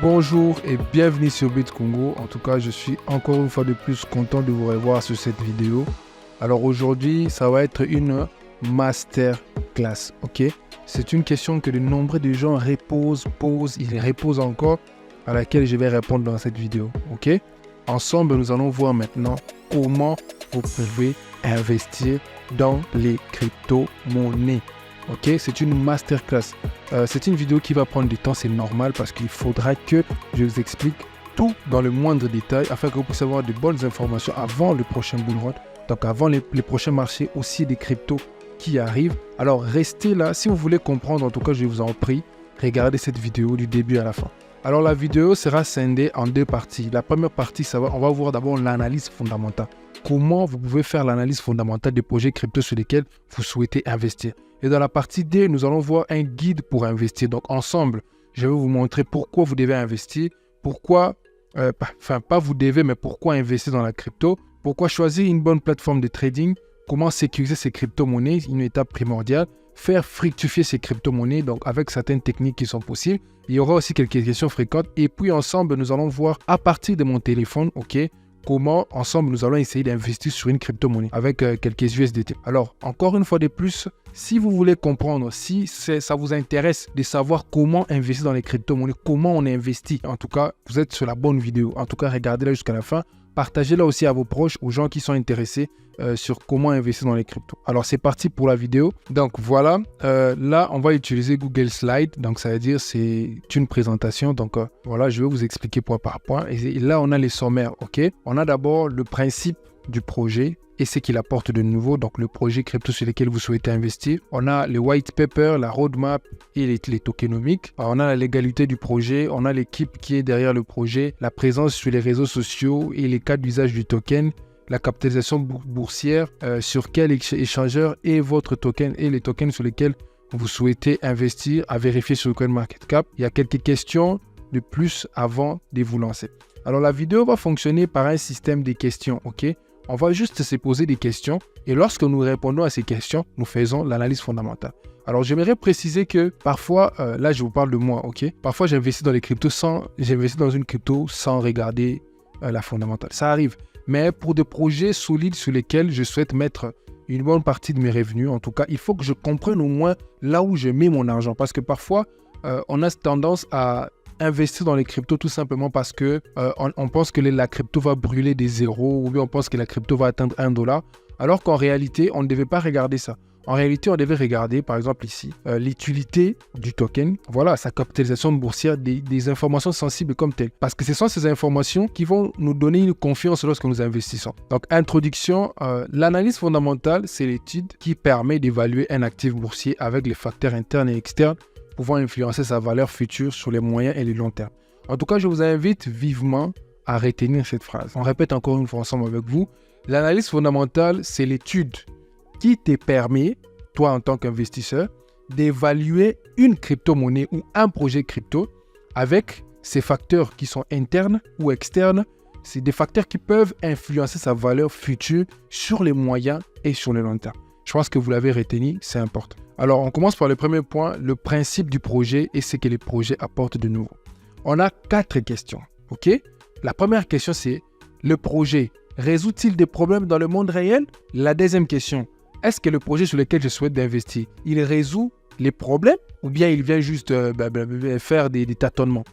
Bonjour et bienvenue sur BitCongo. En tout cas, je suis encore une fois de plus content de vous revoir sur cette vidéo. Alors aujourd'hui, ça va être une masterclass, ok? C'est une question que de nombreux de gens posent encore, à laquelle je vais répondre dans cette vidéo, ok? Ensemble, nous allons voir maintenant comment vous pouvez investir dans les crypto-monnaies. Ok, c'est une masterclass. C'est une vidéo qui va prendre du temps, c'est normal parce qu'il faudra que je vous explique tout dans le moindre détail afin que vous puissiez avoir de bonnes informations avant le prochain bull run, donc avant les prochains marchés aussi des cryptos qui arrivent. Alors restez là, si vous voulez comprendre, en tout cas je vous en prie, regardez cette vidéo du début à la fin. Alors la vidéo sera scindée en deux parties. La première partie, on va voir d'abord l'analyse fondamentale. Comment vous pouvez faire l'analyse fondamentale des projets crypto sur lesquels vous souhaitez investir. Et dans la partie 2, nous allons voir un guide pour investir. Donc ensemble, je vais vous montrer pourquoi vous devez investir, pourquoi, pas vous devez, mais pourquoi investir dans la crypto, pourquoi choisir une bonne plateforme de trading, comment sécuriser ces crypto-monnaies, une étape primordiale, faire fructifier ces crypto-monnaies, donc avec certaines techniques qui sont possibles. Il y aura aussi quelques questions fréquentes. Et puis ensemble, nous allons voir à partir de mon téléphone, ok, comment ensemble nous allons essayer d'investir sur une crypto-monnaie avec quelques USDT. Alors, encore une fois de plus, si vous voulez comprendre, si ça vous intéresse de savoir comment investir dans les crypto-monnaies, comment on investit, en tout cas, vous êtes sur la bonne vidéo. En tout cas, regardez-la jusqu'à la fin. Partagez-la aussi à vos proches, aux gens qui sont intéressés sur comment investir dans les cryptos. Alors, c'est parti pour la vidéo. Donc, voilà. Là, on va utiliser Google Slide. Donc, ça veut dire c'est une présentation. Donc, voilà, je vais vous expliquer point par point. Et là, on a les sommaires, OK? On a d'abord le principe du projet et ce qu'il apporte de nouveau, donc le projet crypto sur lequel vous souhaitez investir. On a le white paper, la roadmap et les tokenomics. On a la légalité du projet, on a l'équipe qui est derrière le projet, la présence sur les réseaux sociaux et les cas d'usage du token, la capitalisation boursière, sur quel échangeur est votre token et les tokens sur lesquels vous souhaitez investir, à vérifier sur CoinMarketCap. Il y a quelques questions de plus avant de vous lancer. Alors la vidéo va fonctionner par un système de questions, ok? On va juste se poser des questions et lorsque nous répondons à ces questions, nous faisons l'analyse fondamentale. Alors j'aimerais préciser que parfois, là je vous parle de moi, ok? Parfois j'investis dans les cryptos j'investis dans une crypto sans regarder la fondamentale. Ça arrive. Mais pour des projets solides sur lesquels je souhaite mettre une bonne partie de mes revenus, en tout cas, il faut que je comprenne au moins là où je mets mon argent. Parce que parfois, on a tendance à investir dans les cryptos tout simplement parce que on pense que la crypto va brûler des zéros ou bien on pense que la crypto va atteindre $1 alors qu'en réalité on ne devait pas regarder ça. En réalité on devait regarder par exemple ici l'utilité du token, voilà sa capitalisation boursière, des informations sensibles comme telles parce que ce sont ces informations qui vont nous donner une confiance lorsque nous investissons. Donc introduction, l'analyse fondamentale c'est l'étude qui permet d'évaluer un actif boursier avec les facteurs internes et externes pouvant influencer sa valeur future sur les moyens et les longs termes. En tout cas, je vous invite vivement à retenir cette phrase. On répète encore une fois ensemble avec vous. L'analyse fondamentale, c'est l'étude qui te permet, toi en tant qu'investisseur, d'évaluer une crypto-monnaie ou un projet crypto avec ces facteurs qui sont internes ou externes. C'est des facteurs qui peuvent influencer sa valeur future sur les moyens et sur les longs termes. Je pense que vous l'avez retenu, c'est important. Alors, on commence par le premier point, le principe du projet et ce que les projets apportent de nouveau. On a 4 questions, ok? La première question, c'est le projet résout-il des problèmes dans le monde réel? La deuxième question, est-ce que le projet sur lequel je souhaite investir, il résout les problèmes ou bien il vient juste faire des tâtonnements?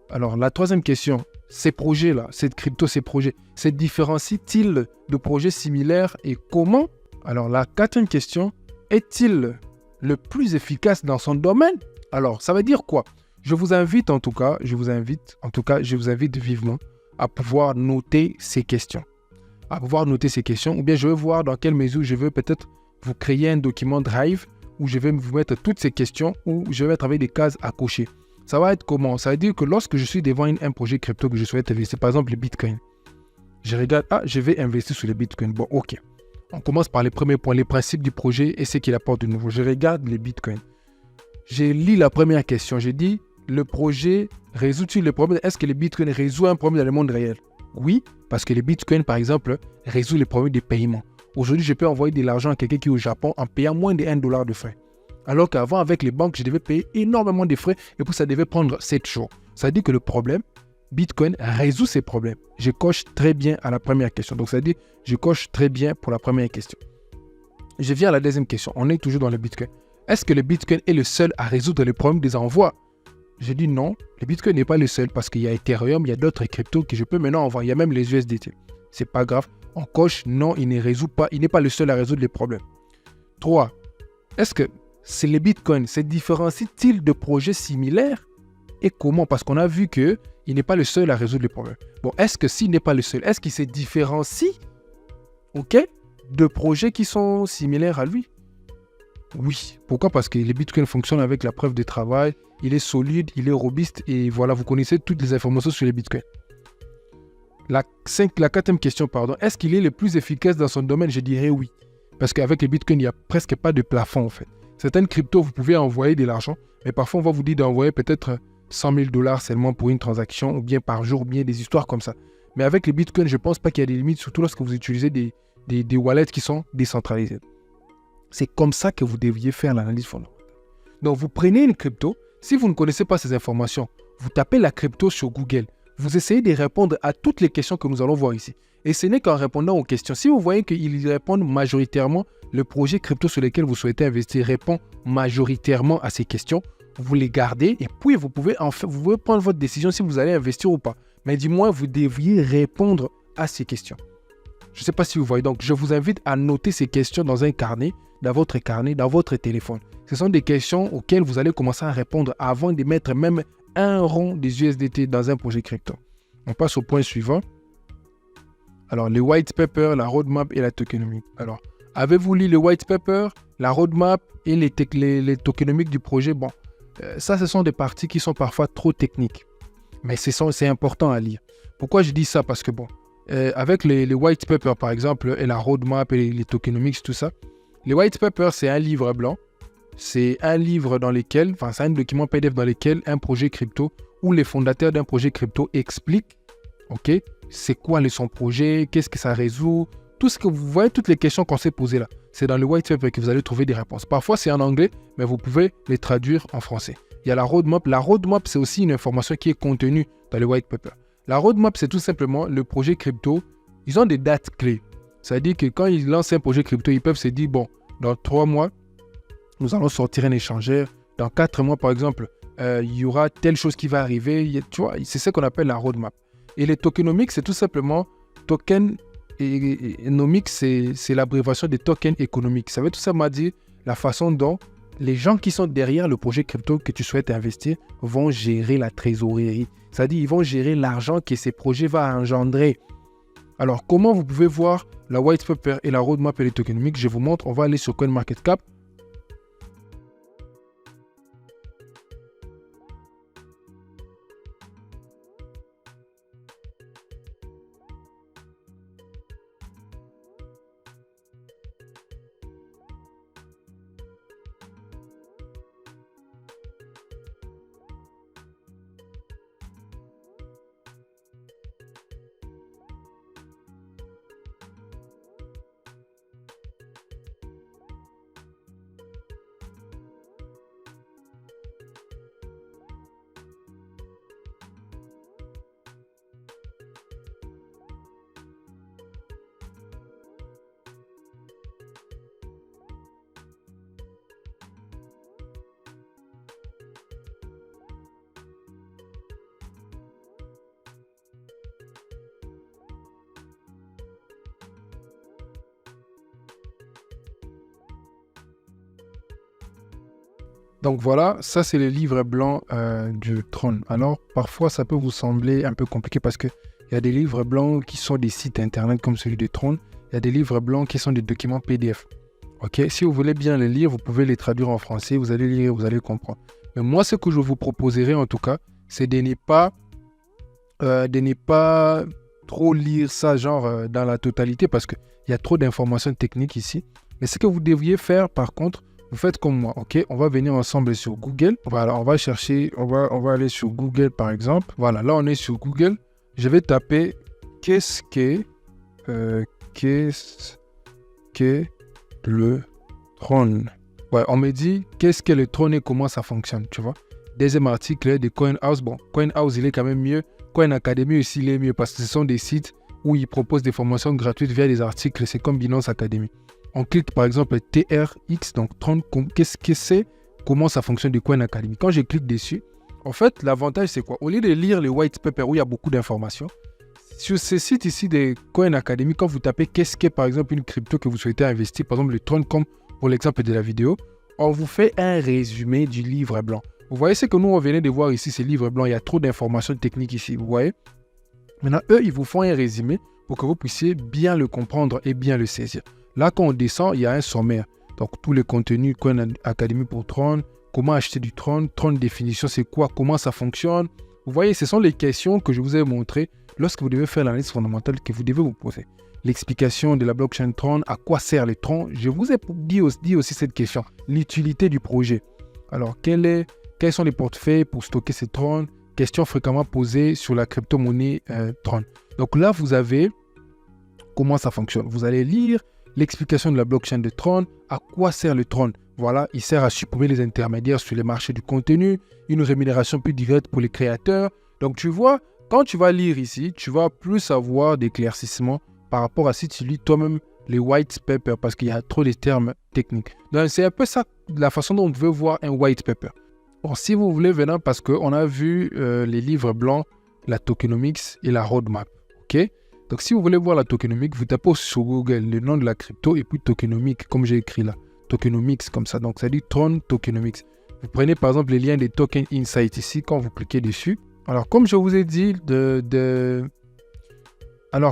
Alors, la troisième question, ces projets-là, cette crypto, ces projets, se différencient-ils de projets similaires et comment? Alors, la quatrième question, est-il le plus efficace dans son domaine? Alors, ça veut dire quoi? Je vous invite vivement à pouvoir noter ces questions. Ou bien je vais voir dans quelle mesure je veux peut-être vous créer un document Drive où je vais vous mettre toutes ces questions, où je vais mettre avec des cases à cocher. Ça va être comment? Ça veut dire que lorsque je suis devant un projet crypto que je souhaite investir, par exemple le Bitcoin, je regarde, je vais investir sur le Bitcoin. Bon, ok. On commence par les premiers points, les principes du projet et ce qu'il apporte de nouveau. Je regarde les bitcoins. Je lis la première question. Je dis, le projet résout-il le problème? Est-ce que le bitcoin résout un problème dans le monde réel? Oui, parce que le bitcoin, par exemple, résout les problèmes des paiements. Aujourd'hui, je peux envoyer de l'argent à quelqu'un qui est au Japon en payant moins de $1 de frais. Alors qu'avant, avec les banques, je devais payer énormément de frais et puis ça devait prendre 7 jours. Ça dit que le problème, Bitcoin résout ces problèmes. Je coche très bien à la première question. Donc, ça dit, je coche très bien pour la première question. Je viens à la deuxième question. On est toujours dans le Bitcoin. Est-ce que le Bitcoin est le seul à résoudre les problèmes des envois? Je dis non, le Bitcoin n'est pas le seul parce qu'il y a Ethereum, il y a d'autres cryptos que je peux maintenant envoyer. Il y a même les USDT. C'est pas grave. On coche non, il n'est pas le seul à résoudre les problèmes. 3. Est-ce que les Bitcoins se différencient-ils de projets similaires? Et comment? Parce qu'on a vu qu'il n'est pas le seul à résoudre les problèmes. Bon, est-ce que s'il n'est pas le seul, est-ce qu'il se différencie, de projets qui sont similaires à lui? Oui. Pourquoi? Parce que les Bitcoins fonctionnent avec la preuve de travail, il est solide, il est robuste, et voilà, vous connaissez toutes les informations sur les Bitcoins. La quatrième question, est-ce qu'il est le plus efficace dans son domaine? Je dirais oui. Parce qu'avec les Bitcoins, il n'y a presque pas de plafond en fait. Certaines cryptos, vous pouvez envoyer de l'argent, mais parfois on va vous dire d'envoyer peut-être 100 000 $ seulement pour une transaction, ou bien par jour, ou bien des histoires comme ça. Mais avec les Bitcoins, je ne pense pas qu'il y a des limites, surtout lorsque vous utilisez des wallets qui sont décentralisés. C'est comme ça que vous devriez faire l'analyse fondamentale. Donc vous prenez une crypto, si vous ne connaissez pas ces informations, vous tapez la crypto sur Google. Vous essayez de répondre à toutes les questions que nous allons voir ici. Et ce n'est qu'en répondant aux questions. Si vous voyez qu'ils répondent majoritairement, le projet crypto sur lequel vous souhaitez investir répond majoritairement à ces questions, vous les gardez et puis vous pouvez prendre votre décision si vous allez investir ou pas. Mais du moins, vous devriez répondre à ces questions. Je ne sais pas si vous voyez. Donc, je vous invite à noter ces questions dans un carnet, dans votre téléphone. Ce sont des questions auxquelles vous allez commencer à répondre avant de mettre même un rond des USDT dans un projet crypto. On passe au point suivant. Alors, le white paper, la roadmap et la tokenomics. Alors, avez-vous lu le white paper, la roadmap et les tokenomics du projet? Bon, ça, ce sont des parties qui sont parfois trop techniques. Mais c'est important à lire. Pourquoi je dis ça? Parce que bon, avec les white paper, par exemple, et la roadmap et les tokenomics, tout ça, les white paper, c'est un livre blanc. C'est un livre dans lequel, c'est un document PDF dans lequel un projet crypto ou les fondateurs d'un projet crypto expliquent, c'est quoi son projet, qu'est-ce que ça résout, tout ce que vous voyez, toutes les questions qu'on s'est posées là. C'est dans le white paper que vous allez trouver des réponses. Parfois, c'est en anglais, mais vous pouvez les traduire en français. Il y a la roadmap. La roadmap, c'est aussi une information qui est contenue dans le white paper. La roadmap, c'est tout simplement le projet crypto. Ils ont des dates clés. C'est-à-dire que quand ils lancent un projet crypto, ils peuvent se dire, bon, dans 3 mois, nous allons sortir un échangeur. Dans 4 mois, par exemple, il y aura telle chose qui va arriver. Tu vois, c'est ce qu'on appelle la roadmap. Et les tokenomics, c'est tout simplement token économique, c'est l'abréviation des tokens économiques. Ça veut tout simplement dire la façon dont les gens qui sont derrière le projet crypto que tu souhaites investir vont gérer la trésorerie. C'est-à-dire ils vont gérer l'argent que ces projets vont engendrer. Alors, comment vous pouvez voir la white paper et la roadmap et les tokenomics? Je vous montre. On va aller sur CoinMarketCap. Donc voilà, ça c'est le livre blanc du Tron. Alors parfois ça peut vous sembler un peu compliqué parce qu'il y a des livres blancs qui sont des sites internet comme celui de Tron. Il y a des livres blancs qui sont des documents PDF. Si vous voulez bien les lire, vous pouvez les traduire en français, vous allez lire, vous allez comprendre. Mais moi ce que je vous proposerai en tout cas, c'est de ne pas trop lire ça dans la totalité parce qu'il y a trop d'informations techniques ici. Mais ce que vous devriez faire par contre, vous faites comme moi, On va venir ensemble sur Google. Voilà, on va chercher, on va aller sur Google par exemple. Voilà, là on est sur Google. Je vais taper qu'est-ce que le Tron. Ouais, on me dit qu'est-ce que le Tron et comment ça fonctionne, tu vois. Deuxième article de CoinHouse. Bon, CoinHouse, il est quand même mieux. Coin Academy aussi, il est mieux parce que ce sont des sites où ils proposent des formations gratuites via des articles. C'est comme Binance Academy. On clique par exemple TRX, donc Tron. Qu'est-ce que c'est? Comment ça fonctionne de Coin Academy? Quand je clique dessus, en fait, l'avantage, c'est quoi? Au lieu de lire les white papers où il y a beaucoup d'informations, sur ces sites ici de Coin Academy, quand vous tapez qu'est-ce qu'est par exemple une crypto que vous souhaitez investir, par exemple le Tron, comme pour l'exemple de la vidéo, on vous fait un résumé du livre blanc. Vous voyez ce que nous, on venait de voir ici, ces livres blancs, il y a trop d'informations techniques ici, vous voyez? Maintenant, eux, ils vous font un résumé pour que vous puissiez bien le comprendre et bien le saisir. Là, quand on descend, il y a un sommaire. Donc, tous les contenus Coin Academy pour Tron, comment acheter du Tron, Tron définition, c'est quoi, comment ça fonctionne. Vous voyez, ce sont les questions que je vous ai montrées lorsque vous devez faire l'analyse fondamentale que vous devez vous poser. L'explication de la blockchain Tron, à quoi sert les Tron. Je vous ai dit aussi cette question, l'utilité du projet. Alors, quels sont les portefeuilles pour stocker ces Tron? Questions fréquemment posées sur la crypto-monnaie Tron. Donc là, vous avez comment ça fonctionne. Vous allez lire l'explication de la blockchain de Tron, à quoi sert le Tron. Voilà, il sert à supprimer les intermédiaires sur les marchés du contenu, une rémunération plus directe pour les créateurs. Donc tu vois, quand tu vas lire ici, tu vas plus avoir d'éclaircissements par rapport à si tu lis toi-même les white papers parce qu'il y a trop de termes techniques. Donc c'est un peu ça, la façon dont on veut voir un white paper. Bon, si vous voulez, venez parce qu'on a vu les livres blancs, la tokenomics et la roadmap. Ok? Donc si vous voulez voir la tokenomics, vous tapez sur Google le nom de la crypto et puis tokenomics, comme j'ai écrit là. Tokenomics comme ça. Donc ça dit Tron Tokenomics. Vous prenez par exemple les liens des Token Insight ici quand vous cliquez dessus. Alors comme je vous ai dit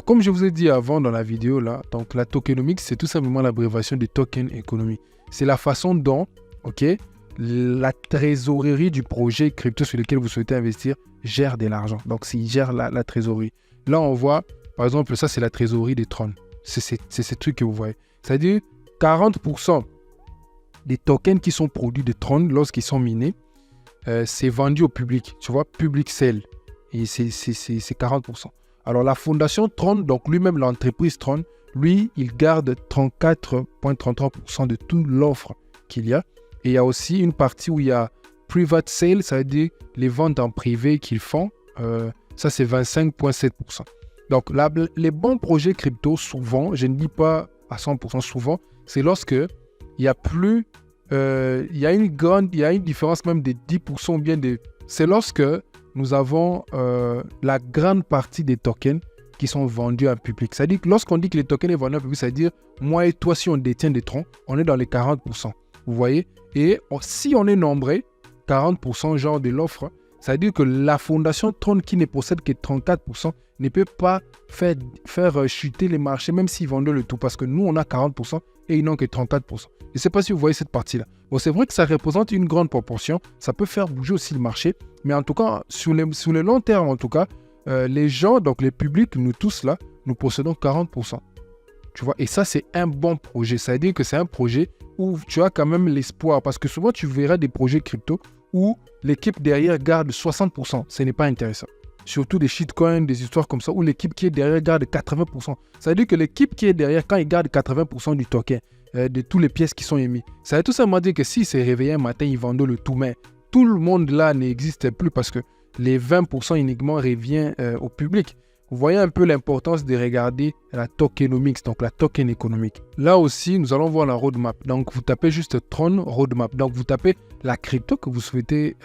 comme je vous ai dit avant dans la vidéo là, donc la tokenomics c'est tout simplement l'abréviation de token economy. C'est la façon dont, ok, la trésorerie du projet crypto sur lequel vous souhaitez investir gère de l'argent. Donc s'il gère la trésorerie. Là on voit, par exemple ça c'est la trésorerie des Tron. C'est ces trucs que vous voyez. C'est-à-dire 40% des tokens qui sont produits de Tron lorsqu'ils sont minés, c'est vendu au public, tu vois, public sale, et c'est 40%. Alors la fondation Tron, donc lui-même l'entreprise Tron, lui, il garde 34,33% de toute l'offre qu'il y a, et il y a aussi une partie où il y a private sale, ça veut dire les ventes en privé qu'ils font, ça c'est 25,7%. Donc là, les bons projets crypto, souvent, je ne dis pas à 100% souvent, c'est lorsque il y a plus, il y a une différence même de 10% ou bien de... C'est lorsque nous avons la grande partie des tokens qui sont vendus en public. C'est-à-dire que lorsqu'on dit que les tokens sont vendus en public, c'est-à-dire moi et toi, si on détient des Tron, on est dans les 40%. Vous voyez? Et si on est nombreux, 40% genre de l'offre, c'est-à-dire que la fondation Tron qui ne possède que 34% ne peut pas faire chuter les marchés, même s'ils vendent le tout, parce que nous, on a 40% et ils n'ont que 34%. Je ne sais pas si vous voyez cette partie-là. Bon, c'est vrai que ça représente une grande proportion, ça peut faire bouger aussi le marché, mais en tout cas, sur le long terme, en tout cas, les gens, donc les publics, nous tous là, nous possédons 40%. Tu vois, et ça, c'est un bon projet. Ça veut dire que c'est un projet où tu as quand même l'espoir, parce que souvent, tu verras des projets crypto où l'équipe derrière garde 60%. Ce n'est pas intéressant. Surtout des shitcoins, des histoires comme ça, où l'équipe qui est derrière garde 80%. Ça veut dire que l'équipe qui est derrière, quand il garde 80% du token, de toutes les pièces qui sont émises, ça veut tout simplement dire que s'il s'est réveillé un matin, il vendait le tout, mais tout le monde là n'existe plus parce que les 20% uniquement reviennent au public. Vous voyez un peu l'importance de regarder la tokenomics, donc la token économique. Là aussi, nous allons voir la roadmap. Donc, vous tapez juste Tron roadmap. Donc, vous tapez la crypto que vous souhaitez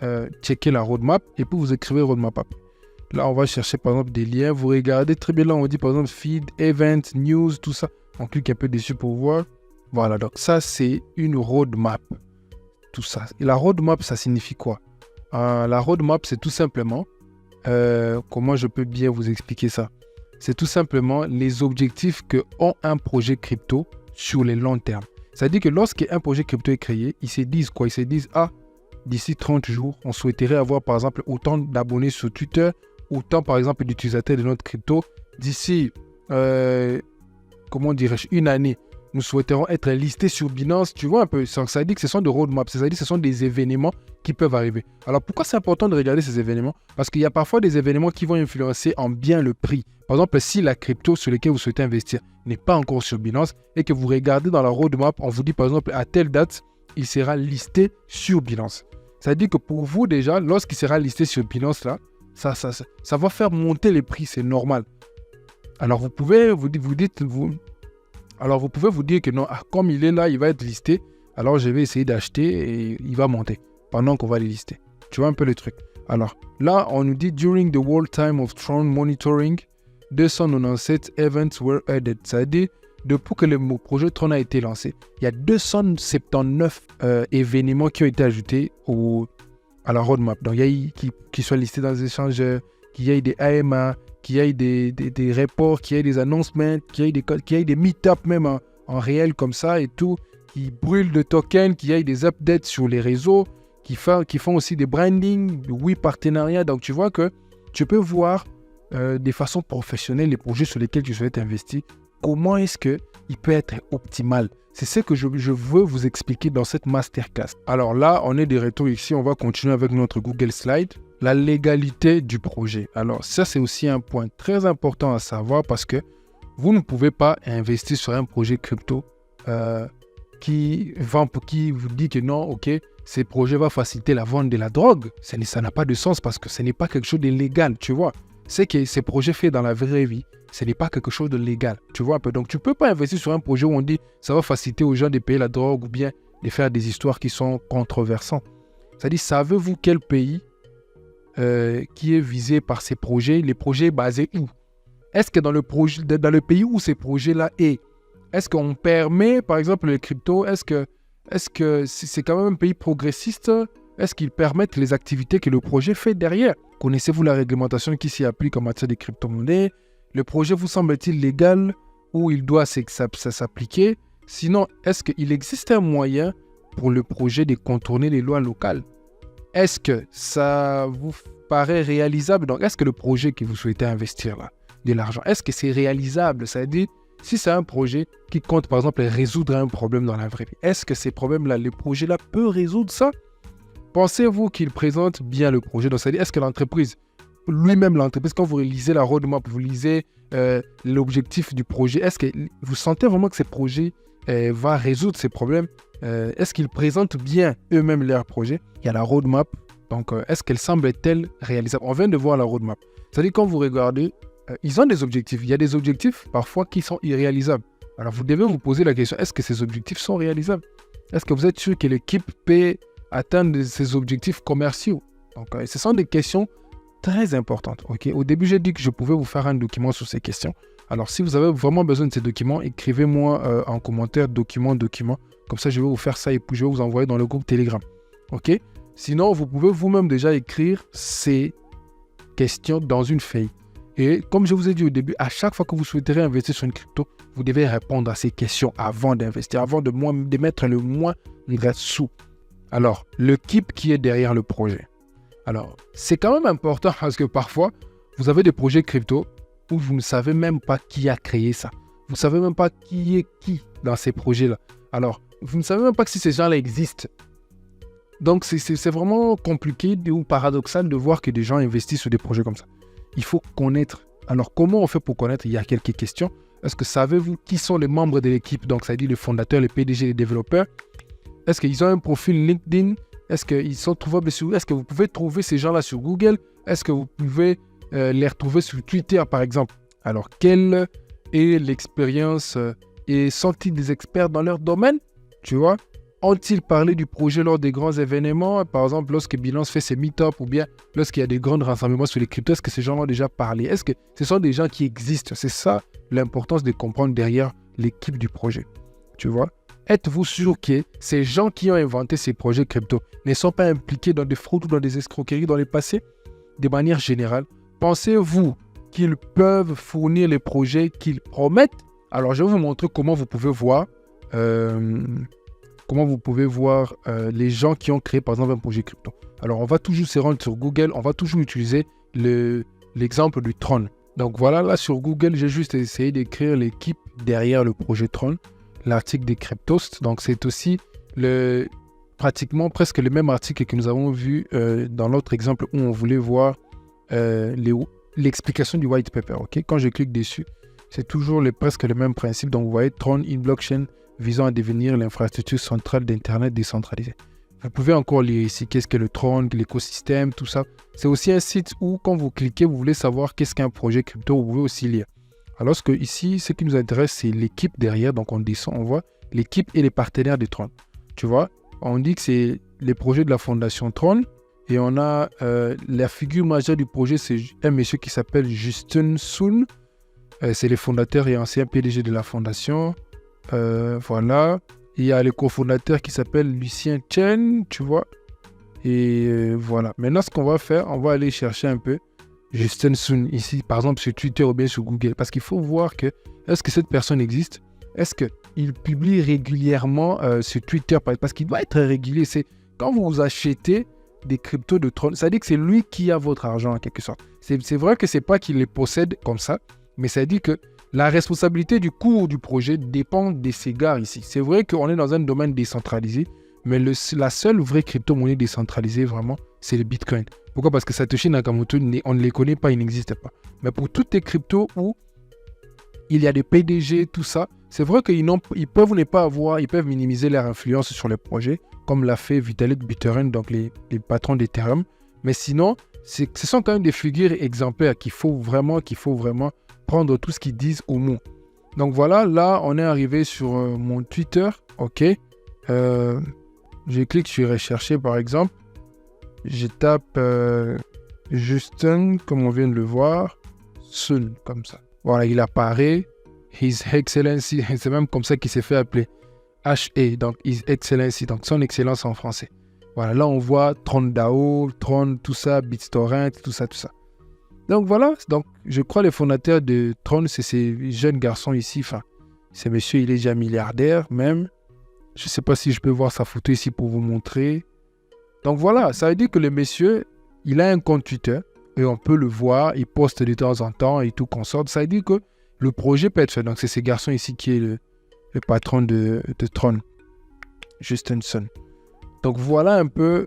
checker la roadmap et puis vous écrivez roadmap. Là, on va chercher par exemple des liens. Vous regardez très bien là, on dit par exemple feed, event, news, tout ça. On clique un peu dessus pour voir. Voilà, donc ça, c'est une roadmap. Tout ça. Et la roadmap, ça signifie quoi? La roadmap, c'est tout simplement... comment je peux bien vous expliquer ça? C'est tout simplement les objectifs que ont un projet crypto sur les longs termes. C'est-à-dire que lorsqu'un projet crypto est créé, ils se disent quoi? Ils se disent, d'ici 30 jours, on souhaiterait avoir par exemple autant d'abonnés sur Twitter, autant par exemple d'utilisateurs de notre crypto. D'ici, comment dirais-je, une année, nous souhaiterons être listés sur Binance. Tu vois un peu, ça dit que ce sont des roadmaps, c'est-à-dire que ce sont des événements qui peuvent arriver. Alors pourquoi c'est important de regarder ces événements? Parce qu'il y a parfois des événements qui vont influencer en bien le prix. Par exemple, si la crypto sur laquelle vous souhaitez investir n'est pas encore sur Binance et que vous regardez dans la roadmap, on vous dit par exemple à telle date, il sera listé sur Binance. Ça veut dire que pour vous déjà, lorsqu'il sera listé sur Binance là, ça va faire monter les prix, c'est normal. Alors vous pouvez vous dire que non, comme il est là, il va être listé, alors je vais essayer d'acheter et il va monter pendant qu'on va les lister. Tu vois un peu le truc. Alors là, on nous dit during the world time of Tron monitoring, 297 events were added. C'est-à-dire, depuis que le projet Tron a été lancé, il y a 279 événements qui ont été ajoutés à la roadmap. Donc, il y a eu qui soient listés dans les échangeurs, qu'il y ait des AMA, qu'il y ait des reports, qu'il y ait des announcements, qu'il y ait des meet-ups même en réel comme ça et tout, qui brûlent de tokens, qu'il y ait des updates sur les réseaux, qui font aussi des branding, oui, partenariats. Donc, tu vois que tu peux voir de façon professionnelle les projets sur lesquels tu souhaites investir. Comment est-ce qu'il peut être optimal? C'est ce que je veux vous expliquer dans cette masterclass. Alors là, on est de retour ici. On va continuer avec notre Google Slide. La légalité du projet. Alors ça, c'est aussi un point très important à savoir parce que vous ne pouvez pas investir sur un projet crypto qui vous dit que non, ok, ce projet va faciliter la vente de la drogue. Ça n'a pas de sens parce que ce n'est pas quelque chose de légal, tu vois. C'est que ces projets faits dans la vraie vie, ce n'est pas quelque chose de légal, tu vois un peu. Donc, tu ne peux pas investir sur un projet où on dit ça va faciliter aux gens de payer la drogue ou bien de faire des histoires qui sont controversantes. C'est-à-dire, savez-vous quel pays qui est visé par ces projets, les projets basés où? Est-ce que dans le pays où ces projets-là est-ce qu'on permet, par exemple, les cryptos, est-ce que c'est quand même un pays progressiste? Est-ce qu'ils permettent les activités que le projet fait derrière? Connaissez-vous la réglementation qui s'y applique en matière de crypto-monnaies? Le projet vous semble-t-il légal ou il doit s'appliquer? Sinon, est-ce qu'il existe un moyen pour le projet de contourner les lois locales? Est-ce que ça vous paraît réalisable? Donc, est-ce que le projet que vous souhaitez investir là, de l'argent, est-ce que c'est réalisable? C'est-à-dire, si c'est un projet qui compte, par exemple, résoudre un problème dans la vraie vie, est-ce que ces problèmes-là, le projet-là peut résoudre ça? Pensez-vous qu'il présente bien le projet? Donc, c'est-à-dire, est-ce que l'entreprise, quand vous lisez la roadmap, vous lisez l'objectif du projet, est-ce que vous sentez vraiment que ce projet va résoudre ces problèmes? Est-ce qu'ils présentent bien eux-mêmes leur projet? Il y a la roadmap, donc est-ce qu'elle semble-t-elle réalisable? On vient de voir la roadmap. C'est-à-dire, quand vous regardez, ils ont des objectifs. Il y a des objectifs parfois qui sont irréalisables. Alors, vous devez vous poser la question, est-ce que ces objectifs sont réalisables? Est-ce que vous êtes sûr que l'équipe peut atteindre ces objectifs commerciaux? Donc, ce sont des questions très importantes. Okay? Au début, j'ai dit que je pouvais vous faire un document sur ces questions. Alors, si vous avez vraiment besoin de ces documents, écrivez-moi en commentaire document. Comme ça, je vais vous faire ça et puis je vais vous envoyer dans le groupe Telegram. OK? Sinon, vous pouvez vous-même déjà écrire ces questions dans une feuille. Et comme je vous ai dit au début, à chaque fois que vous souhaiterez investir sur une crypto, vous devez répondre à ces questions avant d'investir, avant de mettre le moins de sous. Alors, l'équipe qui est derrière le projet. Alors, c'est quand même important parce que parfois, vous avez des projets crypto où vous ne savez même pas qui a créé ça. Vous ne savez même pas qui est qui dans ces projets-là. Alors, vous ne savez même pas si ces gens-là existent. Donc, c'est vraiment compliqué ou paradoxal de voir que des gens investissent sur des projets comme ça. Il faut connaître. Alors, comment on fait pour connaître? Il y a quelques questions. Est-ce que savez-vous qui sont les membres de l'équipe? Donc, ça dit les fondateurs, les PDG, les développeurs. Est-ce qu'ils ont un profil LinkedIn? Est-ce qu'ils sont trouvables sur... Est-ce que vous pouvez trouver ces gens-là sur Google? Est-ce que vous pouvez les retrouver sur Twitter, par exemple? Alors, quelle est l'expérience et sont-ils des experts dans leur domaine? Tu vois? Ont-ils parlé du projet lors des grands événements? Par exemple, lorsque Binance fait ses meet-up ou bien lorsqu'il y a des grands rassemblements sur les cryptos, est-ce que ces gens ont déjà parlé? Est-ce que ce sont des gens qui existent? C'est ça l'importance de comprendre derrière l'équipe du projet. Tu vois? Êtes-vous sûr que ces gens qui ont inventé ces projets crypto ne sont pas impliqués dans des fraudes ou dans des escroqueries dans le passé? De manière générale, pensez-vous qu'ils peuvent fournir les projets qu'ils promettent? Alors, je vais vous montrer comment vous pouvez voir... les gens qui ont créé par exemple un projet crypto. Alors on va toujours se rendre sur Google, on va toujours utiliser l'exemple du Tron. Donc voilà, là sur Google, j'ai juste essayé d'écrire l'équipe derrière le projet Tron, l'article des Cryptost. Donc c'est aussi pratiquement presque le même article que nous avons vu dans l'autre exemple où on voulait voir l'explication du white paper. Okay? Quand je clique dessus, c'est toujours presque le même principe. Donc vous voyez Tron in blockchain visant à devenir l'infrastructure centrale d'Internet décentralisée. Vous pouvez encore lire ici qu'est-ce que le Tron, l'écosystème, tout ça. C'est aussi un site où, quand vous cliquez, vous voulez savoir qu'est-ce qu'un projet crypto, vous pouvez aussi lire. Alors que ici, ce qui nous intéresse, c'est l'équipe derrière. Donc, on descend, on voit l'équipe et les partenaires de Tron. Tu vois, on dit que c'est les projets de la fondation Tron. Et on a la figure majeure du projet, c'est un monsieur qui s'appelle Justin Sun. C'est le fondateur et ancien PDG de la fondation. Voilà. Il y a le cofondateur qui s'appelle Lucien Chen, tu vois. Et voilà. Maintenant, ce qu'on va faire, on va aller chercher un peu Justin Sun ici, par exemple sur Twitter ou bien sur Google. Parce qu'il faut voir que, est-ce que cette personne existe? Est-ce qu'il publie régulièrement sur Twitter? Parce qu'il doit être régulier. C'est quand vous achetez des cryptos de Tron, ça dit que c'est lui qui a votre argent en quelque sorte. C'est vrai que c'est pas qu'il les possède comme ça, mais ça dit que la responsabilité du cours du projet dépend de ces gars ici. C'est vrai qu'on est dans un domaine décentralisé, mais la seule vraie crypto-monnaie décentralisée vraiment, c'est le Bitcoin. Pourquoi? Parce que Satoshi Nakamoto, on ne les connaît pas, ils n'existent pas. Mais pour toutes les cryptos où il y a des PDG, tout ça, c'est vrai qu'ils peuvent ne pas avoir, ils peuvent minimiser leur influence sur les projets, comme l'a fait Vitalik Buterin, donc les patrons d'Ethereum. Mais sinon, ce sont quand même des figures exemplaires qu'il faut vraiment prendre tout ce qu'ils disent au mot. Donc voilà, là, on est arrivé sur mon Twitter. OK. Je clique sur rechercher, par exemple. Je tape Justin, comme on vient de le voir. Sun, comme ça. Voilà, il apparaît. His Excellency, c'est même comme ça qu'il s'est fait appeler. HE, donc His Excellency, donc son excellence en français. Voilà, là on voit Tron DAO, Tron, tout ça, BitTorrent, tout ça. Donc voilà, donc je crois les fondateurs de Tron, c'est ces jeunes garçons ici. Enfin, ce monsieur, il est déjà milliardaire même. Je ne sais pas si je peux voir sa photo ici pour vous montrer. Donc voilà, ça veut dire que le monsieur, il a un compte Twitter et on peut le voir, il poste de temps en temps et tout consort. Ça veut dire que le projet peut être fait. Donc c'est ces garçons ici qui est le patron de Tron, Justin Sun. Donc voilà un peu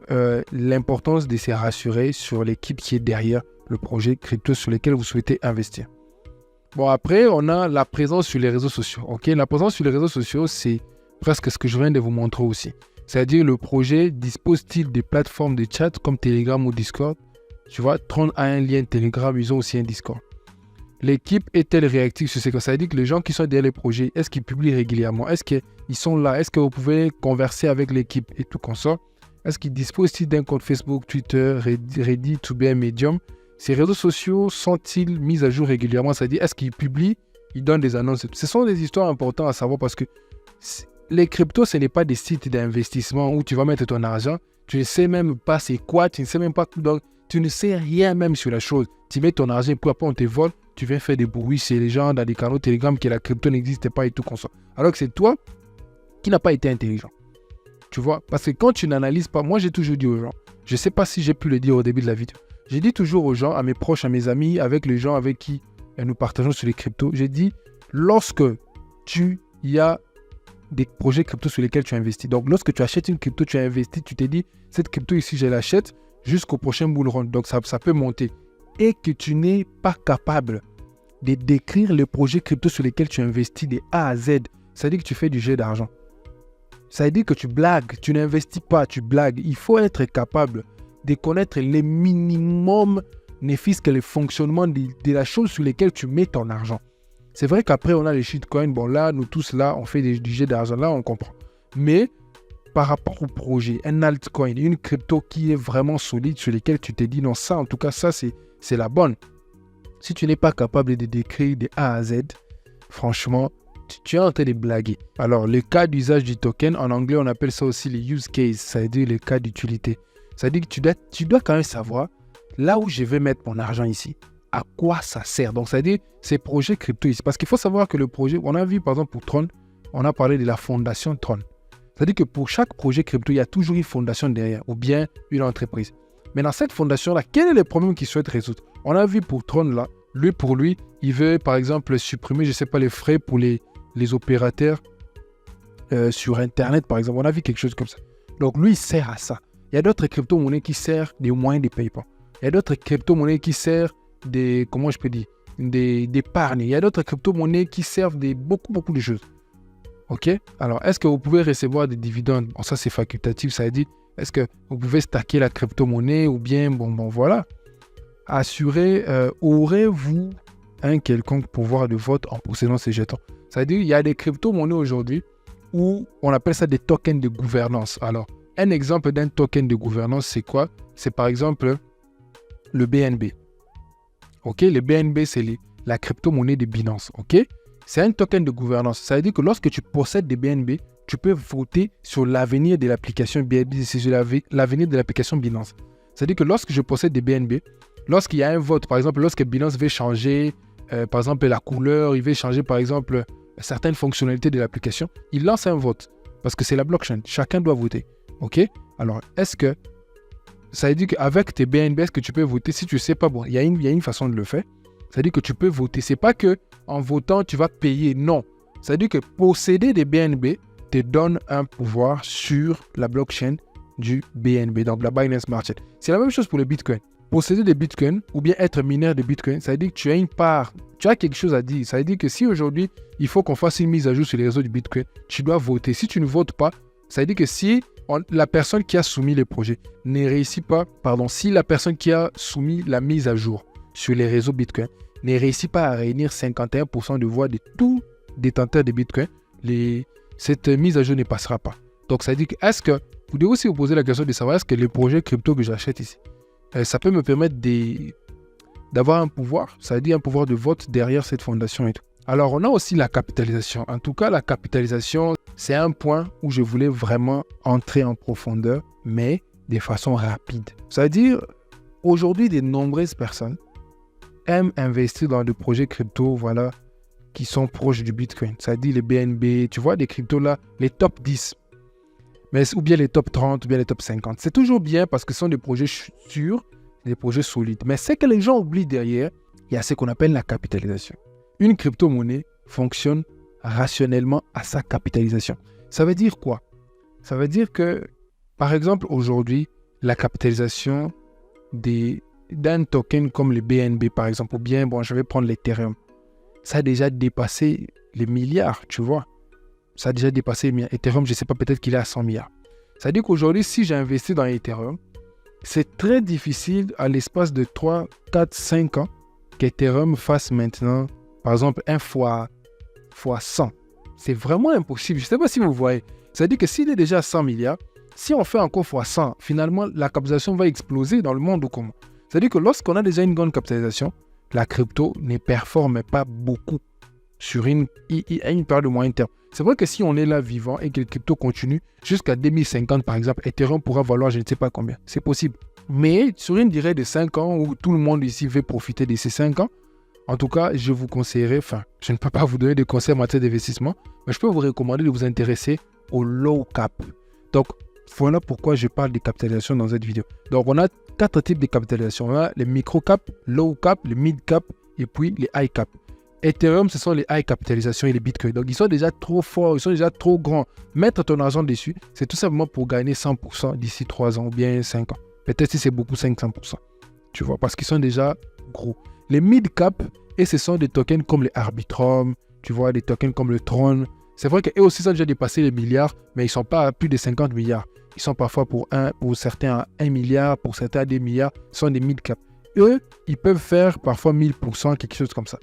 l'importance de se rassurer sur l'équipe qui est derrière le projet crypto sur lequel vous souhaitez investir. Bon, après, on a la présence sur les réseaux sociaux. Ok, la présence sur les réseaux sociaux, c'est presque ce que je viens de vous montrer aussi. C'est-à-dire, le projet dispose-t-il des plateformes de chat comme Telegram ou Discord? Tu vois, Tron a un lien Telegram, ils ont aussi un Discord. L'équipe est-elle réactive sur ce que ça veut dire que les gens qui sont derrière les projets, est-ce qu'ils publient régulièrement? Est-ce qu'ils sont là? Est-ce que vous pouvez converser avec l'équipe et tout consort? Est-ce qu'ils disposent-ils d'un compte Facebook, Twitter, Reddit ou bien Medium? Ces réseaux sociaux sont-ils mis à jour régulièrement? C'est-à-dire, est-ce qu'ils publient? Ils donnent des annonces. Ce sont des histoires importantes à savoir parce que les cryptos, ce n'est pas des sites d'investissement où tu vas mettre ton argent. Tu ne sais même pas c'est quoi, tu ne sais même pas. Donc, tu ne sais rien même sur la chose. Tu mets ton argent et puis après on te vole. Tu viens faire des bruits chez les gens dans des canaux Telegram que la crypto n'existe pas et tout comme ça. Alors que c'est toi qui n'as pas été intelligent. Tu vois, parce que quand tu n'analyses pas, moi j'ai toujours dit aux gens, je ne sais pas si j'ai pu le dire au début de la vidéo, j'ai dit toujours aux gens, à mes proches, à mes amis, avec les gens avec qui nous partageons sur les cryptos, j'ai dit, lorsque il y a des projets crypto sur lesquels tu investis, donc lorsque tu achètes une crypto, tu as investi, tu t'es dit, cette crypto ici, je l'achète jusqu'au prochain bull run, donc ça peut monter. Et que tu n'es pas capable de décrire les projets crypto sur lesquels tu investis de A à Z, ça veut dire que tu fais du jeu d'argent. Ça veut dire que tu blagues, tu n'investis pas, tu blagues. Il faut être capable de connaître les minimums, ne fût-ce que le fonctionnement de la chose sur lesquelles tu mets ton argent. C'est vrai qu'après, on a les shitcoins. Bon, là, nous tous, là, on fait du jeu d'argent. Là, on comprend. Mais par rapport au projet, un altcoin, une crypto qui est vraiment solide, sur lesquelles tu te dis, non, ça, en tout cas, ça, c'est la bonne. Si tu n'es pas capable de décrire de A à Z, franchement, tu es en train de blaguer. Alors, le cas d'usage du token, en anglais, on appelle ça aussi les use cases, ça veut dire le cas d'utilité. Ça veut dire que tu dois quand même savoir, là où je vais mettre mon argent ici, à quoi ça sert. Donc, ça veut dire ces projets crypto ici. Parce qu'il faut savoir que le projet, on a vu par exemple pour Tron, on a parlé de la fondation Tron. C'est-à-dire que pour chaque projet crypto, il y a toujours une fondation derrière, ou bien une entreprise. Mais dans cette fondation-là, quel est le problème qu'il souhaite résoudre? On a vu pour Tron là, pour lui, il veut par exemple supprimer, je ne sais pas, les frais pour les opérateurs sur Internet, par exemple. On a vu quelque chose comme ça. Donc, lui, il sert à ça. Il y a d'autres crypto-monnaies qui servent des moyens de paiement. Il y a d'autres crypto-monnaies qui servent des, comment je peux dire, d'épargne. Il y a d'autres crypto-monnaies qui servent beaucoup de choses. OK? Alors, est-ce que vous pouvez recevoir des dividendes? Bon, ça, c'est facultatif. Ça veut dire, Est-ce que vous pouvez stacker la crypto-monnaie ou bien, bon voilà. Aurez-vous un quelconque pouvoir de vote en possédant ces jetons? C'est-à-dire qu'il y a des crypto-monnaies aujourd'hui où on appelle ça des tokens de gouvernance. Alors, un exemple d'un token de gouvernance, c'est quoi? C'est par exemple le BNB. Ok, le BNB, c'est la crypto-monnaie de Binance. Ok, c'est un token de gouvernance. Ça veut dire que lorsque tu possèdes des BNB, tu peux voter sur l'avenir de l'application BNB, sur l'avenir de l'application Binance. C'est-à-dire que lorsque je possède des BNB, lorsqu'il y a un vote, par exemple, lorsque Binance veut changer, par exemple, la couleur, il veut changer, par exemple, certaines fonctionnalités de l'application, il lance un vote parce que c'est la blockchain. Chacun doit voter. Ok? Alors, est-ce que ça veut dire qu'avec tes BNB, est-ce que tu peux voter? Si tu ne sais pas, bon, il y a une façon de le faire. Ça veut dire que tu peux voter. Ce n'est pas qu'en votant, tu vas payer. Non. Ça veut dire que posséder des BNB te donne un pouvoir sur la blockchain du BNB, donc la Binance Smart Chain. C'est la même chose pour le Bitcoin. Posséder des Bitcoins ou bien être mineur de Bitcoin, ça veut dire que tu as une part, tu as quelque chose à dire. Ça veut dire que si aujourd'hui, il faut qu'on fasse une mise à jour sur les réseaux du Bitcoin, tu dois voter. Si tu ne votes pas, ça veut dire que si la personne qui a soumis le projet ne réussit pas, si la personne qui a soumis la mise à jour sur les réseaux Bitcoin ne réussit pas à réunir 51% de voix de tous détenteurs de Bitcoin, cette mise à jour ne passera pas. Donc, ça veut dire que, est-ce que, vous devez aussi vous poser la question de savoir, est-ce que les projets crypto que j'achète ici, ça peut me permettre d'avoir un pouvoir, ça veut dire un pouvoir de vote derrière cette fondation et tout. Alors, on a aussi la capitalisation. En tout cas, la capitalisation, c'est un point où je voulais vraiment entrer en profondeur, mais de façon rapide. Ça veut dire, aujourd'hui, de nombreuses personnes aiment investir dans des projets crypto, voilà, qui sont proches du Bitcoin. Ça veut dire les BNB, tu vois, des cryptos là, les top 10, ou bien les top 30, ou bien les top 50. C'est toujours bien parce que ce sont des projets sûrs, des projets solides. Mais ce que les gens oublient derrière, il y a ce qu'on appelle la capitalisation. Une crypto-monnaie fonctionne rationnellement à sa capitalisation. Ça veut dire quoi? Ça veut dire que, par exemple, aujourd'hui, la capitalisation d'un token comme le BNB, par exemple, ou bien, je vais prendre l'Ethereum, ça a déjà dépassé les milliards, tu vois. Ça a déjà dépassé les milliards. Ethereum, je ne sais pas, peut-être qu'il est à 100 milliards. Ça veut dire qu'aujourd'hui, si j'investis dans Ethereum, c'est très difficile à l'espace de 3, 4, 5 ans qu'Ethereum fasse maintenant, par exemple, 1 fois 100. C'est vraiment impossible. Je ne sais pas si vous voyez. Ça veut dire que s'il est déjà à 100 milliards, si on fait encore fois 100, finalement, la capitalisation va exploser dans le monde ou comment? Ça veut dire que lorsqu'on a déjà une grande capitalisation, la crypto ne performe pas beaucoup sur une période de moyen terme. C'est vrai que si on est là vivant et que le crypto continue jusqu'à 2050, par exemple, Ethereum pourra valoir je ne sais pas combien. C'est possible. Mais sur une durée de 5 ans où tout le monde ici veut profiter de ces 5 ans, en tout cas, je vous conseillerais, je ne peux pas vous donner de conseils en matière d'investissement, mais je peux vous recommander de vous intéresser au low cap. Donc, voilà pourquoi je parle de capitalisation dans cette vidéo. Donc, on a 4 types de capitalisation. On a les micro cap, low cap, les mid cap et puis les high cap. Ethereum, ce sont les high capitalisations et les bitcoins. Donc, ils sont déjà trop forts, ils sont déjà trop grands. Mettre ton argent dessus, c'est tout simplement pour gagner 100% d'ici 3 ans ou bien 5 ans. Peut-être si c'est beaucoup, 500%. Tu vois, parce qu'ils sont déjà gros. Les mid-cap, et ce sont des tokens comme les Arbitrum, tu vois, des tokens comme le Tron. C'est vrai qu'eux aussi, ils ont déjà dépassé les milliards, mais ils ne sont pas à plus de 50 milliards. Ils sont parfois pour certains à 1 milliard, pour certains à 2 milliards. Ce sont des mid-cap. Eux, ils peuvent faire parfois 1000%, quelque chose comme ça.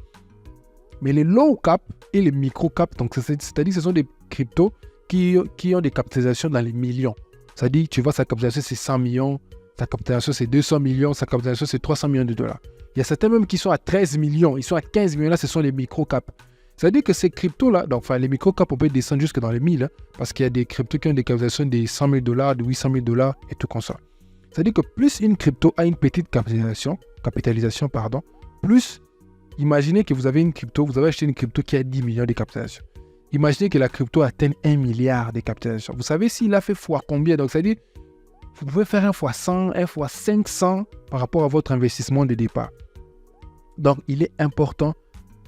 Mais les low-cap et les micro-cap, donc c'est-à-dire que ce sont des cryptos qui ont des capitalisations dans les millions. C'est-à-dire, tu vois, sa capitalisation, c'est 100 millions, sa capitalisation, c'est 200 millions, sa capitalisation, c'est 300 millions de dollars. Il y a certains même qui sont à 13 millions, ils sont à 15 millions, là, ce sont les micro-cap. C'est-à-dire que ces cryptos-là, donc les micro-cap, on peut descendre jusque dans les 1000, parce qu'il y a des cryptos qui ont des capitalisations de 100 000 dollars, de 800 000 dollars et tout comme ça. C'est-à-dire que plus une crypto a une petite capitalisation, plus, imaginez que vous avez une crypto, vous avez acheté une crypto qui a 10 millions de capitalisation. Imaginez que la crypto atteigne 1 milliard de capitalisation. Vous savez s'il a fait fois combien? Donc, c'est-à-dire, vous pouvez faire 1 fois 100, 1 fois 500 par rapport à votre investissement de départ. Donc, il est important